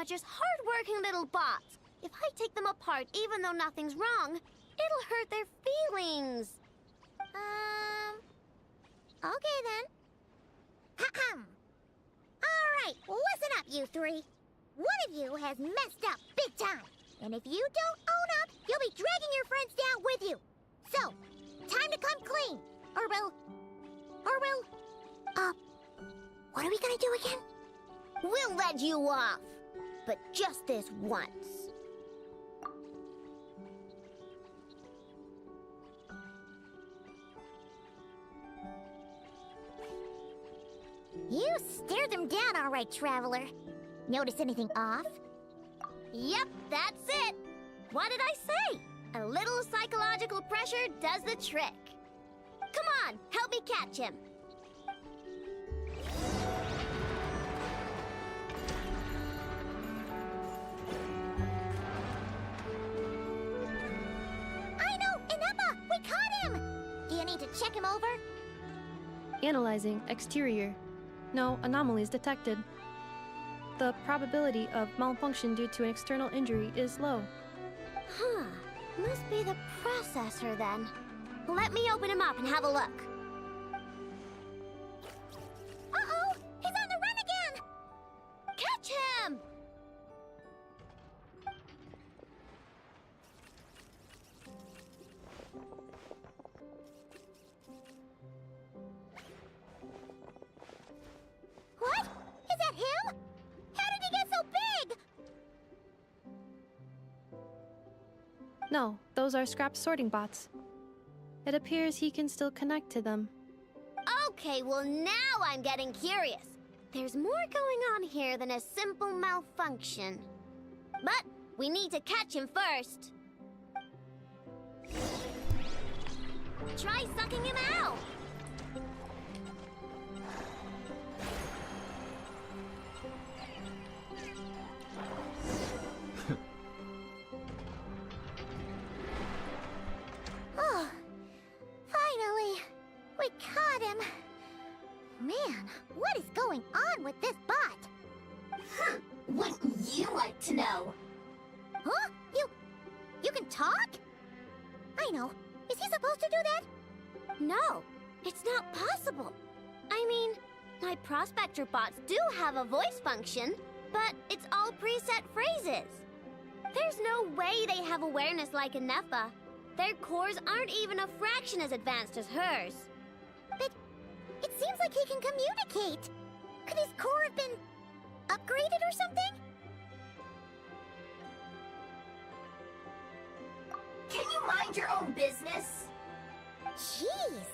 just hard-working little bots. If I take them apart, even though nothing's wrong, it'll hurt their feelings. Okay then. Ahem. Alright, listen up, you three. One of you has messed up big time. And if you don't own up, you'll be dragging your friends down with you. So, time to come clean. Or we'll... what are we gonna do again? We'll let you off. But just this once. You stared them down all right, Traveler. Notice anything off? Yep, that's it. What did I say? A little psychological pressure does the trick. Come on, help me catch him. I know! Ineppa! We caught him! Do you need to check him over? Analyzing exterior. No anomalies detected. The probability of malfunction due to an external injury is low. Huh. Must be the processor then. Let me open him up and have a look. Uh-oh! He's on the run again! Catch him! What? Is that him? How did he get so big? No, those are scrap sorting bots. It appears he can still connect to them. Okay, well now I'm getting curious. There's more going on here than a simple malfunction. But we need to catch him first. Try sucking him out. Oh, finally! We caught him! Man, what is going on with this bot? Wouldn't you like to know? Huh? You can talk? I know. Is he supposed to do that? No, it's not possible. I mean, my prospector bots do have a voice function, but it's all preset phrases. There's no way they have awareness like Ineppa. Their cores aren't even a fraction as advanced as hers. But it seems like he can communicate. Could his core have been upgraded or something? Can you mind your own business? Jeez,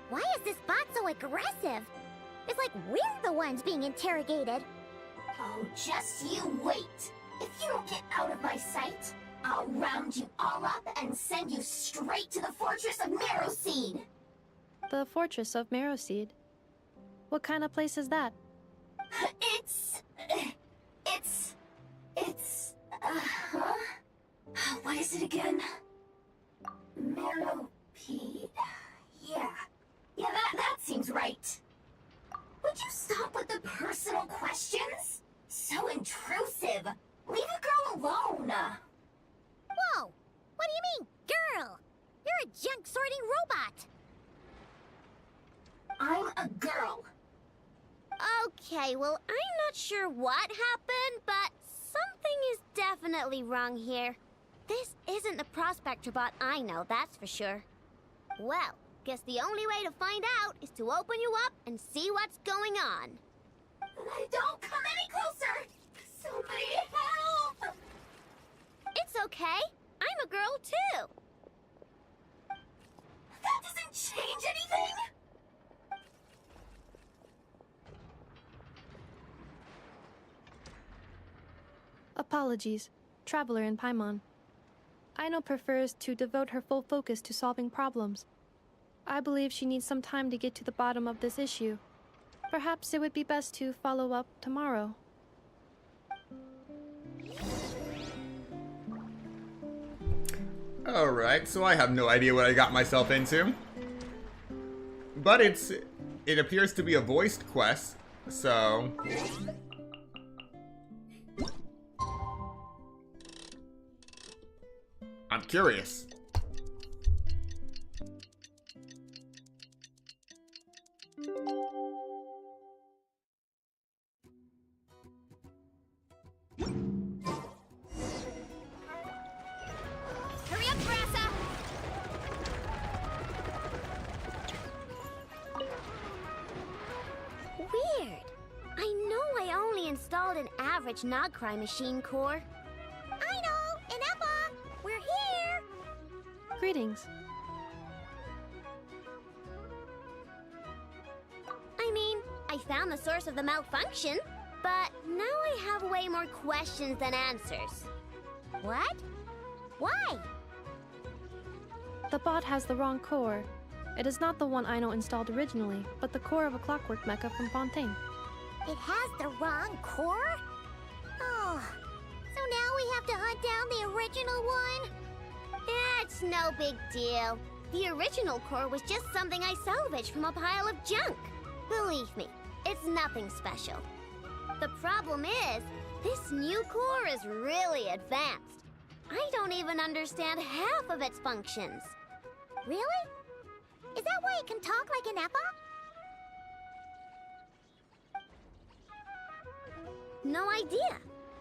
why is this bot so aggressive? It's like we're the ones being interrogated. Oh, just you wait. If you don't get out of my sight, I'll round you all up and send you straight to the Fortress of Marrowseed. The Fortress of Marrowseed? What kind of place is that? What is it again? Marrowpeed. Yeah, that seems right. Would you stop with the personal questions? So intrusive. Leave a girl alone. Whoa! What do you mean, girl? You're a junk sorting robot. I'm a girl. Okay, well, I'm not sure what happened, but something is definitely wrong here. This isn't the prospector bot I know, that's for sure. Well, guess the only way to find out is to open you up and see what's going on. Don't come any closer! Somebody help! It's okay. I'm a girl, too. That doesn't change anything! Apologies, Traveler in Paimon. Aino prefers to devote her full focus to solving problems. I believe she needs some time to get to the bottom of this issue. Perhaps it would be best to follow up tomorrow. Alright, so I have no idea what I got myself into. But it appears to be a voiced quest, so... I'm curious. Hurry up, Brassa! Weird. I know I only installed an average Nod Krai machine core. I know! Inepa! We're here! Greetings. I mean, I found the source of the malfunction, but now I have way more questions than answers. What? Why? The bot has the wrong core. It is not the one Aino installed originally, but the core of a clockwork mecha from Fontaine. It has the wrong core? Oh, so now we have to hunt down the original one? It's no big deal. The original core was just something I salvaged from a pile of junk. Believe me, it's nothing special. The problem is, this new core is really advanced. I don't even understand half of its functions. Really? Is that why it can talk like an Inepa? No idea.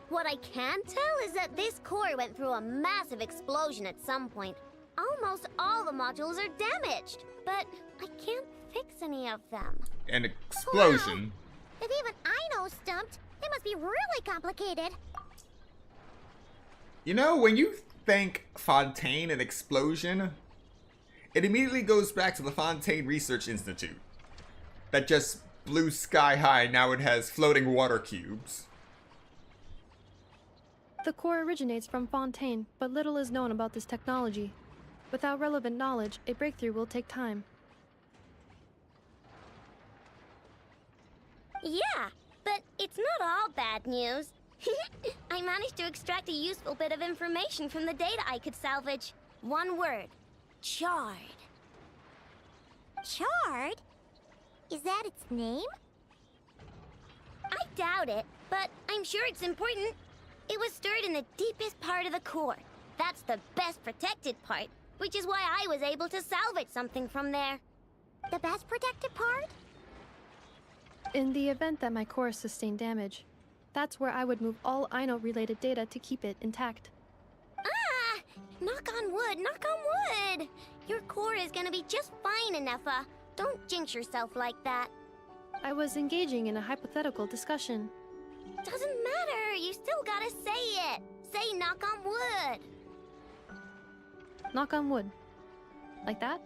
What I can tell is that this core went through a massive explosion at some point. Almost all the modules are damaged, but I can't fix any of them. An explosion. Wow. If even I know stumped, it must be really complicated. You know, when you think Fontaine and explosion, it immediately goes back to the Fontaine Research Institute. That just blew sky high, now it has floating water cubes. The core originates from Fontaine, but little is known about this technology. Without relevant knowledge, a breakthrough will take time. Yeah, but it's not all bad news. I managed to extract a useful bit of information from the data I could salvage. One word. Charred. Charred? Is that its name? I doubt it, but I'm sure it's important. It was stored in the deepest part of the core. That's the best protected part, which is why I was able to salvage something from there. The best protected part? In the event that my core sustained damage, that's where I would move all Aino-related data to keep it intact. Ah! Knock on wood, knock on wood! Your core is gonna be just fine, Inepa. Don't jinx yourself like that. I was engaging in a hypothetical discussion. Doesn't matter, you still gotta say it. Say knock on wood. Knock on wood. Like that?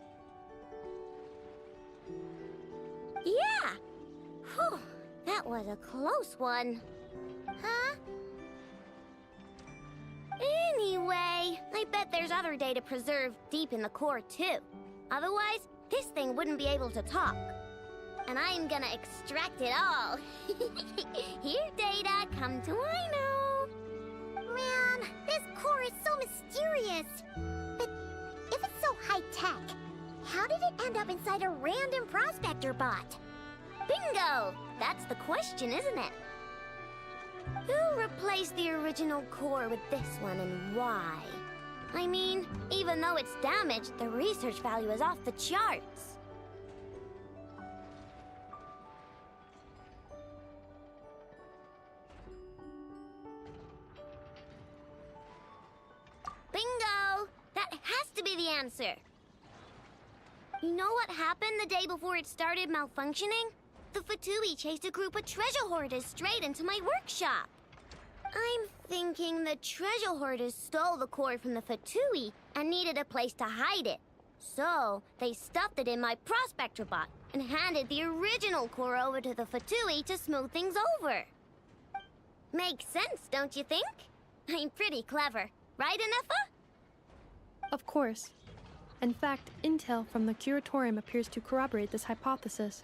Yeah! Whew, that was a close one. Huh? Anyway, I bet there's other data preserved deep in the core too. Otherwise, this thing wouldn't be able to talk. And I'm gonna extract it all. Here, data, come to Aino. Man, this core is so mysterious. But if it's so high-tech, how did it end up inside a random prospector bot? Bingo! That's the question, isn't it? Who replaced the original core with this one and why? I mean, even though it's damaged, the research value is off the charts. Bingo! That has to be the answer. You know what happened the day before it started malfunctioning? The Fatui chased a group of treasure hoarders straight into my workshop. I'm thinking the treasure hoarders stole the core from the Fatui and needed a place to hide it. So, they stuffed it in my prospector bot and handed the original core over to the Fatui to smooth things over. Makes sense, don't you think? I'm pretty clever, right, Inepa? Of course. In fact, intel from the curatorium appears to corroborate this hypothesis.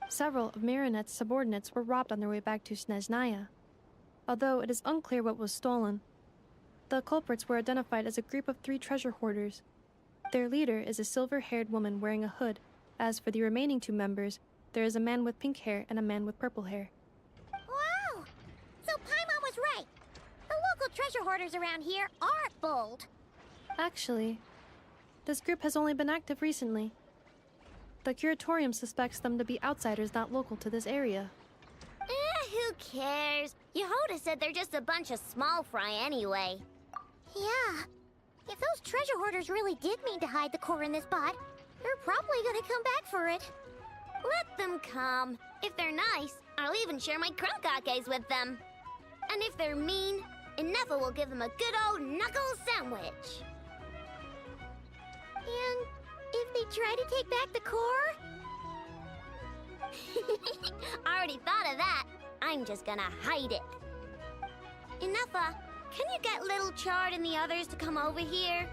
Several of Marinette's subordinates were robbed on their way back to Snezhnaya, although it is unclear what was stolen. The culprits were identified as a group of 3 treasure hoarders. Their leader is a silver-haired woman wearing a hood. As for the remaining 2 members, there is a man with pink hair and a man with purple hair. Wow! So Paimon was right. The local treasure hoarders around here aren't bold. Actually, this group has only been active recently. The Curatorium suspects them to be outsiders not local to this area. Who cares? Yehoda said they're just a bunch of small fry anyway. Yeah. If those treasure hoarders really did mean to hide the core in this bot, they're probably gonna come back for it. Let them come. If they're nice, I'll even share my crunkakes with them. And if they're mean, Inefa will give them a good old knuckle sandwich. And if they try to take back the core? I already thought of that. I'm just gonna hide it. Inefa, can you get Little Chard and the others to come over here?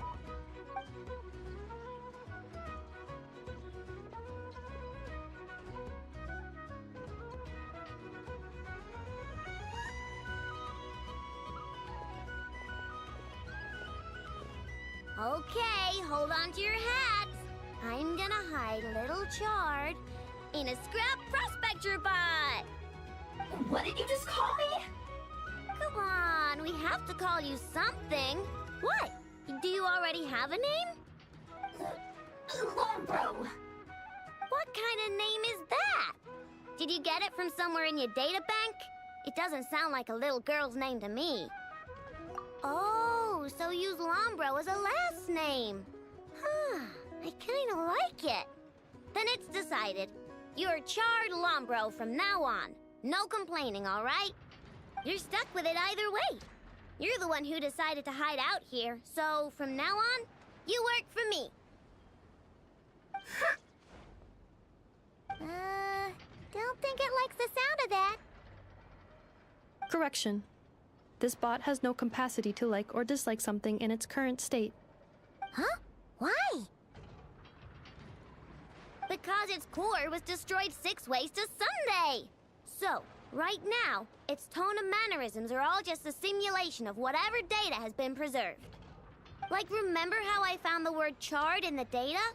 Okay, hold on to your hats. I'm gonna hide Little Chard in a scrap prospector bot. What did you just call me? Come on, we have to call you something. What? Do you already have a name? Lombro. What kind of name is that? Did you get it from somewhere in your data bank? It doesn't sound like a little girl's name to me. Oh, so use Lombro as a last name. Huh, I kinda like it. Then it's decided. You're Chard Lombro from now on. No complaining, all right? You're stuck with it either way. You're the one who decided to hide out here, so from now on, you work for me. Don't think it likes the sound of that. Correction. This bot has no capacity to like or dislike something in its current state. Huh? Why? Because its core was destroyed 6 ways to Sunday. So, right now, its tone and mannerisms are all just a simulation of whatever data has been preserved. Like, remember how I found the word chard in the data?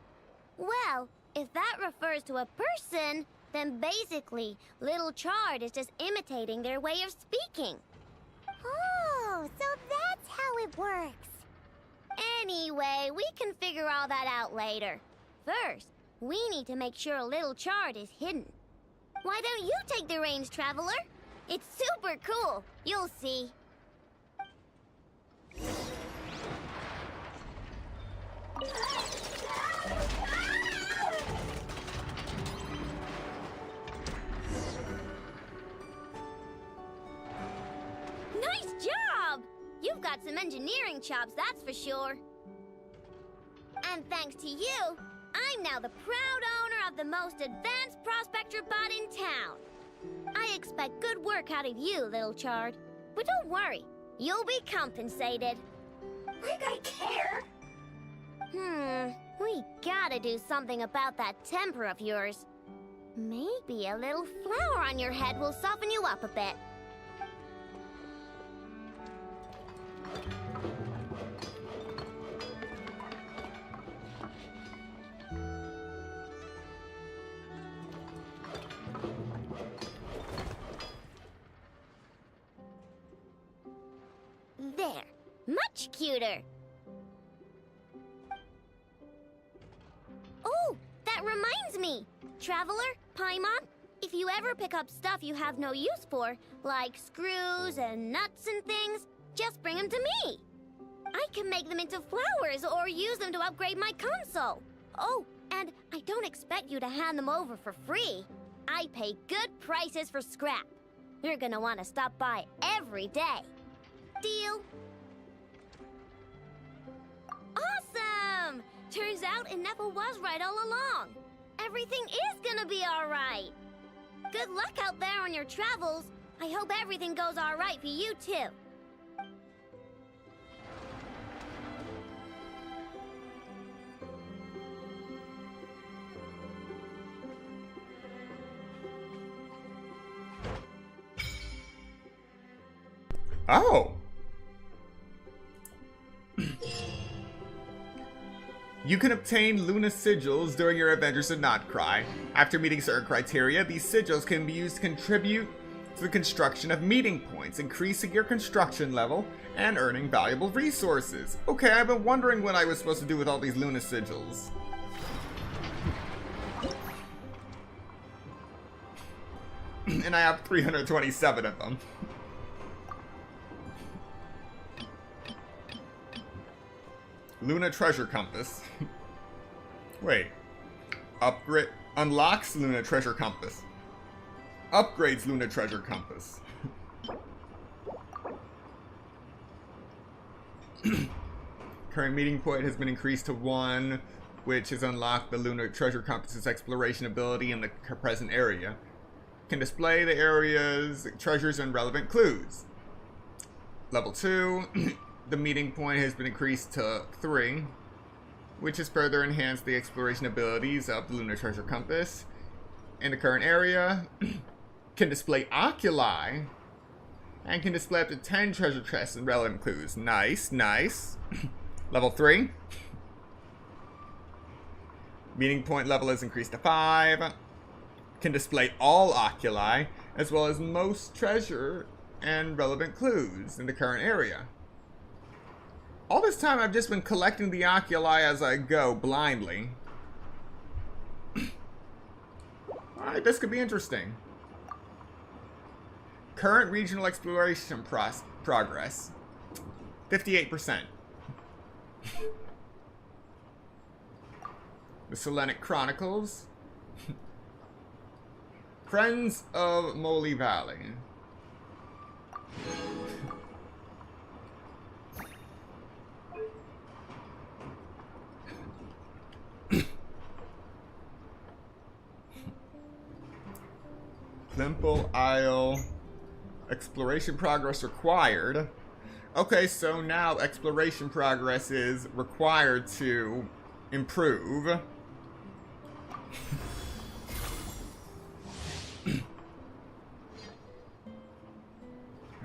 Well, if that refers to a person, then basically, Little Chard is just imitating their way of speaking. Oh, so that's how it works. Anyway, we can figure all that out later. First, we need to make sure Little Chard is hidden. Why don't you take the reins, Traveler? It's super cool. You'll see. Nice job! You've got some engineering chops, that's for sure. And thanks to you, I'm now the proud owner of the most advanced prospector bot in town. I expect good work out of you, Little Chard. But don't worry, you'll be compensated. Like I care. We gotta do something about that temper of yours. Maybe a little flour on your head will soften you up a bit. There, much cuter. Oh, that reminds me. Traveler, Paimon, if you ever pick up stuff you have no use for, like screws and nuts and things, just bring them to me. I can make them into flowers or use them to upgrade my console. Oh, and I don't expect you to hand them over for free. I pay good prices for scrap. You're gonna want to stop by every day. Deal? Awesome! Turns out Inefa was right all along. Everything is gonna be alright. Good luck out there on your travels. I hope everything goes alright for you too. Oh! You can obtain Luna sigils during your adventures in Nod Krai. After meeting certain criteria, these sigils can be used to contribute through the construction of meeting points, increasing your construction level and earning valuable resources. Okay, I've been wondering what I was supposed to do with all these Luna sigils. And I have 327 of them. Luna Treasure Compass. Wait. Upgrade. Unlocks Luna Treasure Compass. Upgrades Luna Treasure Compass. Current meeting point has been increased to 1, which has unlocked the Luna Treasure Compass's exploration ability in the present area. Can display the area's treasures and relevant clues. Level 2, the meeting point has been increased to 3, which has further enhanced the exploration abilities of the Lunar Treasure Compass. In the current area, can display oculi, and can display up to 10 treasure chests and relevant clues. Nice, nice. Level 3. Meeting point level is increased to 5. Can display all oculi, as well as most treasure and relevant clues in the current area. All this time I've just been collecting the oculi as I go, blindly. Alright, this could be interesting. Current regional exploration progress. 58%. The Selenic Chronicles. Friends of Moli Valley. Temple Isle. Exploration progress required. Okay, so now exploration progress is required to improve.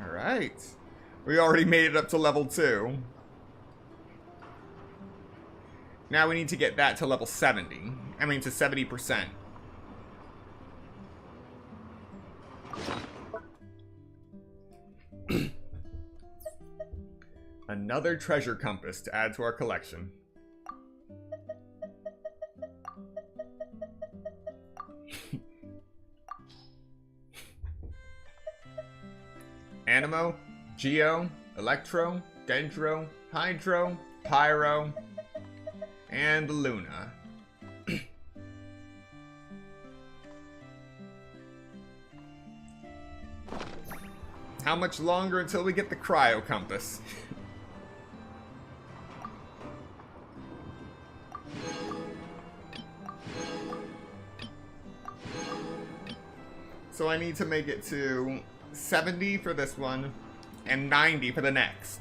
Alright. We already made it up to level 2. Now we need to get that to level 70. I mean to 70%. Another treasure compass to add to our collection. Animo, Geo, Electro, Dendro, Hydro, Pyro, and Luna. How much longer until we get the cryo compass? So I need to make it to 70 for this one and 90 for the next.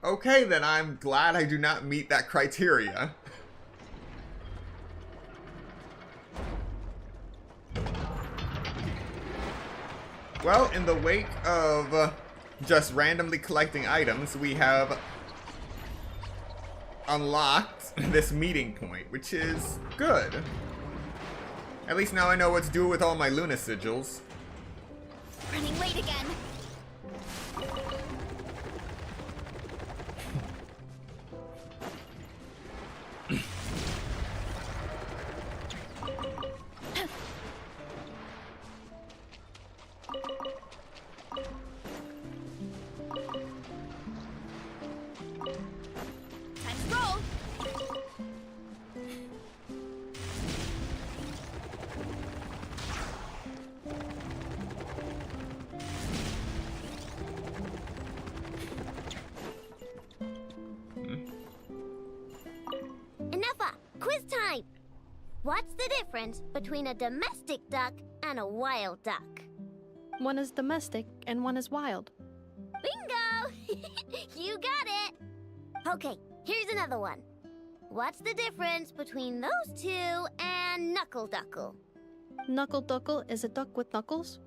Okay, then I'm glad I do not meet that criteria. Well, in the wake of just randomly collecting items, we have unlocked this meeting point, which is good. At least now I know what to do with all my Luna sigils. Running late again. What's the difference between a domestic duck and a wild duck? One is domestic and one is wild. Bingo! You got it! Okay, here's another one. What's the difference between those two and knuckle duckle? Knuckle duckle is a duck with knuckles.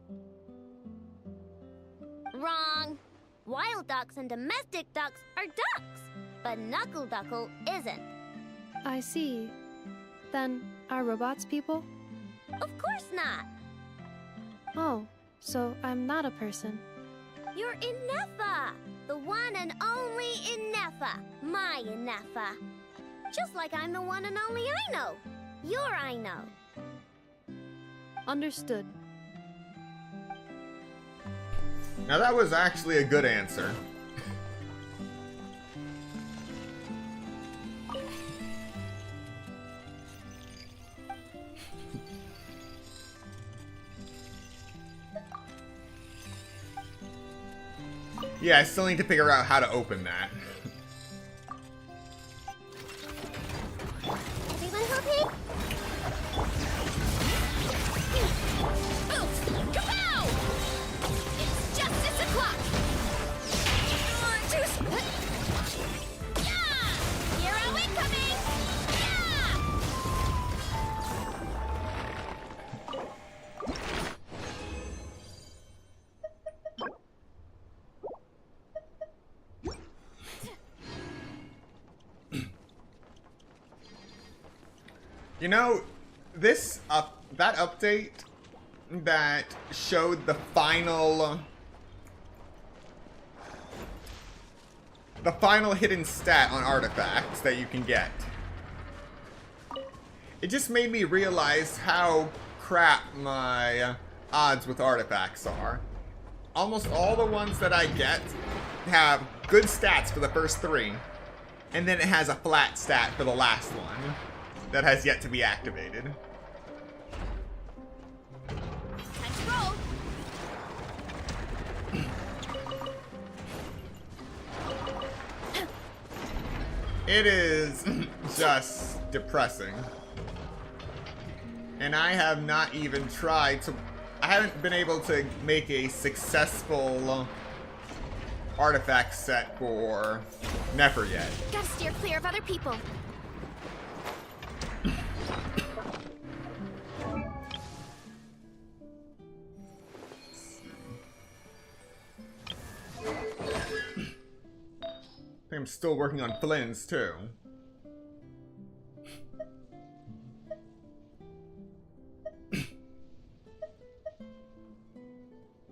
Wrong. Wild ducks and domestic ducks are ducks, but knuckle duckle isn't. I see. Then, are robots people? Of course not. Oh, so I'm not a person. You're Inefa, the one and only Inefa, my Inefa. Just like I'm the one and only Aino, your Aino. Understood. Now that was actually a good answer. Yeah, I still need to figure out how to open that. Everyone happy? Boots! Kapow! It's justice o'clock! Yeah! Hero incoming! Yeah! You know, that update that showed the final hidden stat on artifacts that you can get. It just made me realize how crap my odds with artifacts are. Almost all the ones that I get have good stats for the first 3, and then it has a flat stat for the last one that has yet to be activated. Time to roll! It is just depressing. And I have not even tried to... I haven't been able to make a successful artifact set for Nefer yet. Gotta steer clear of other people. I think I'm still working on Flynn's too.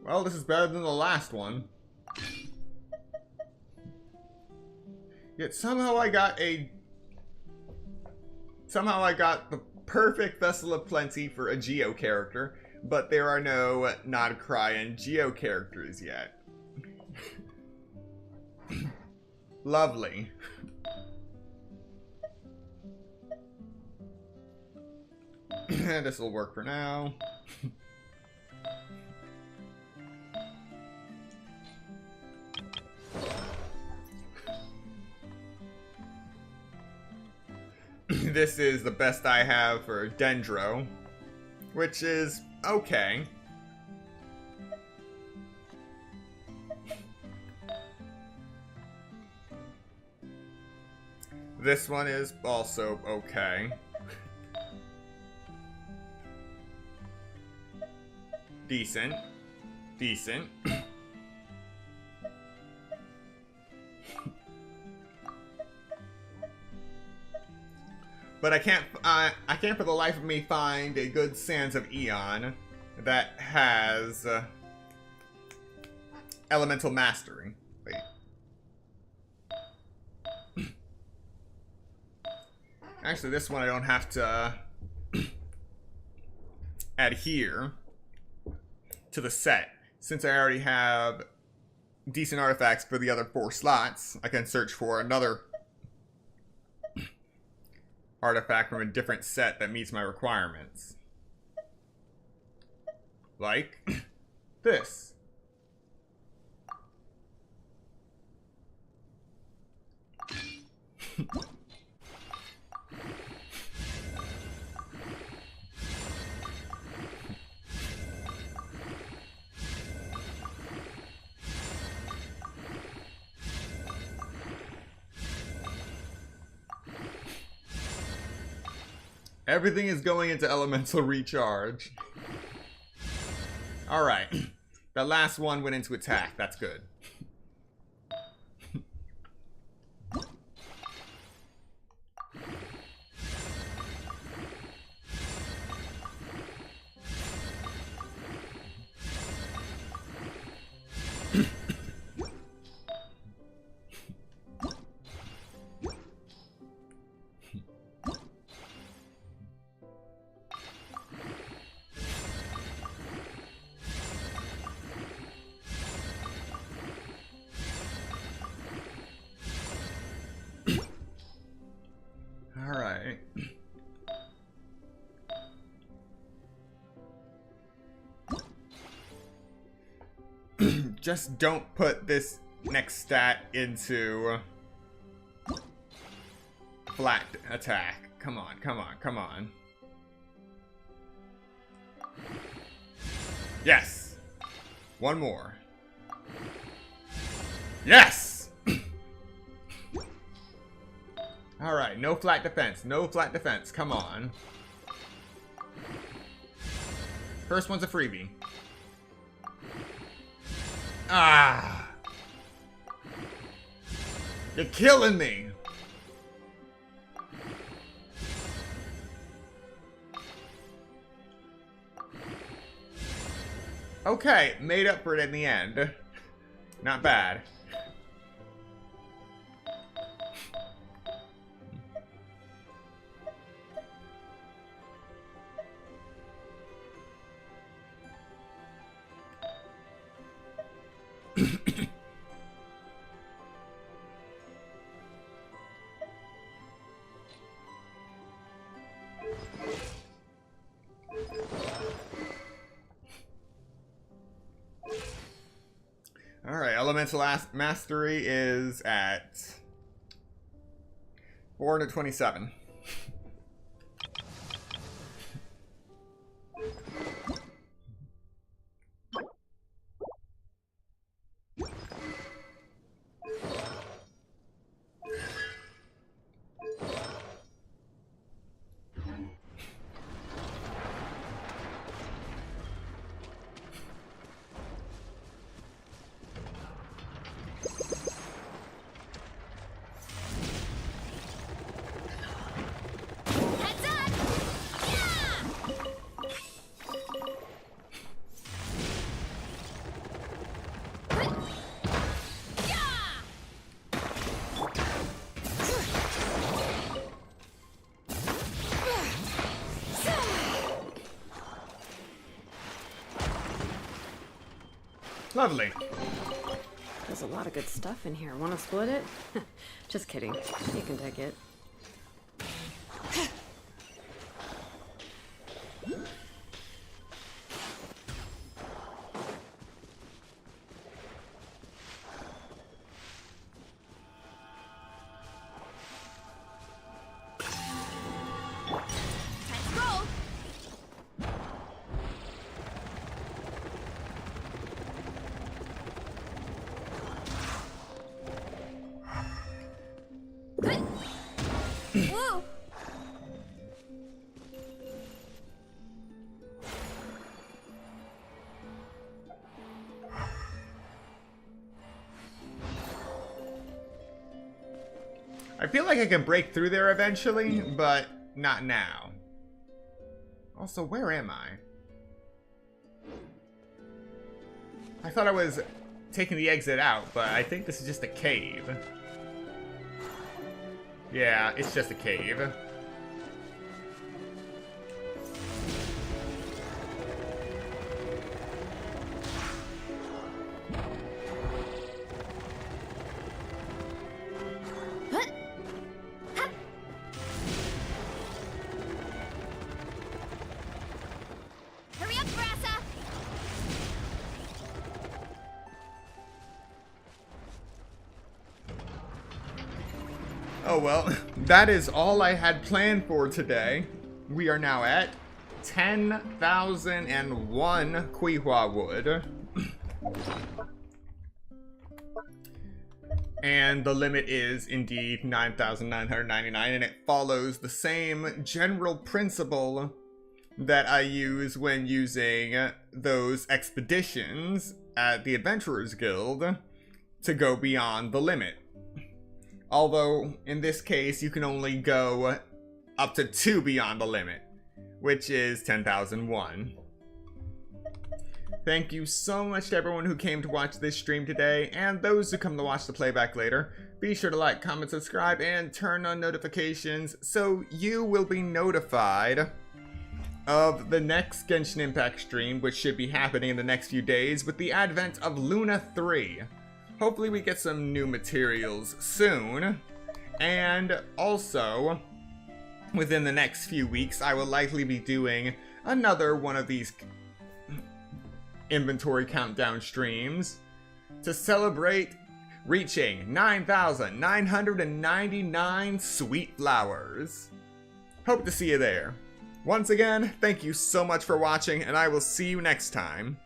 Well, this is better than the last one. Yet somehow I got the perfect Vessel of Plenty for a Geo character, but there are no Nod Krai and Geo characters yet. Lovely. This will work for now. This is the best I have for Dendro, which is okay. This one is also okay. Decent. Decent. But I can't for the life of me find a good Sands of Eon that has elemental mastery. Wait. Actually, this one I don't have to adhere to the set. Since I already have decent artifacts for the other 4 slots, I can search for another artifact from a different set that meets my requirements. Like this. Everything is going into elemental recharge. Alright. That last one went into attack. That's good. Alright. Just don't put this next stat into flat attack. Come on, come on, come on. Yes! One more. Yes! Alright, no flat defense. No flat defense. Come on. First one's a freebie. Ah! You're killing me! Okay, made up for it in the end. Not bad. Alright, Elemental Mastery is at 427. Lovely. There's a lot of good stuff in here. Want to split it? Just kidding. You can take it. Whoa! I feel like I can break through there eventually, but not now. Also, where am I? I thought I was taking the exit out, but I think this is just a cave. Yeah, it's just a cave. Hurry up, Grassa! Oh well, that is all I had planned for today. We are now at 10,001 Cuihua wood. And the limit is indeed 9,999, and it follows the same general principle that I use when using those expeditions at the Adventurers Guild to go beyond the limit. Although, in this case, you can only go up to 2 beyond the limit, which is 10,001. Thank you so much to everyone who came to watch this stream today, and those who come to watch the playback later. Be sure to like, comment, subscribe, and turn on notifications so you will be notified of the next Genshin Impact stream, which should be happening in the next few days with the advent of Luna 3. Hopefully we get some new materials soon, and also, within the next few weeks, I will likely be doing another one of these inventory countdown streams to celebrate reaching 9,999 sweet flowers. Hope to see you there. Once again, thank you so much for watching, and I will see you next time.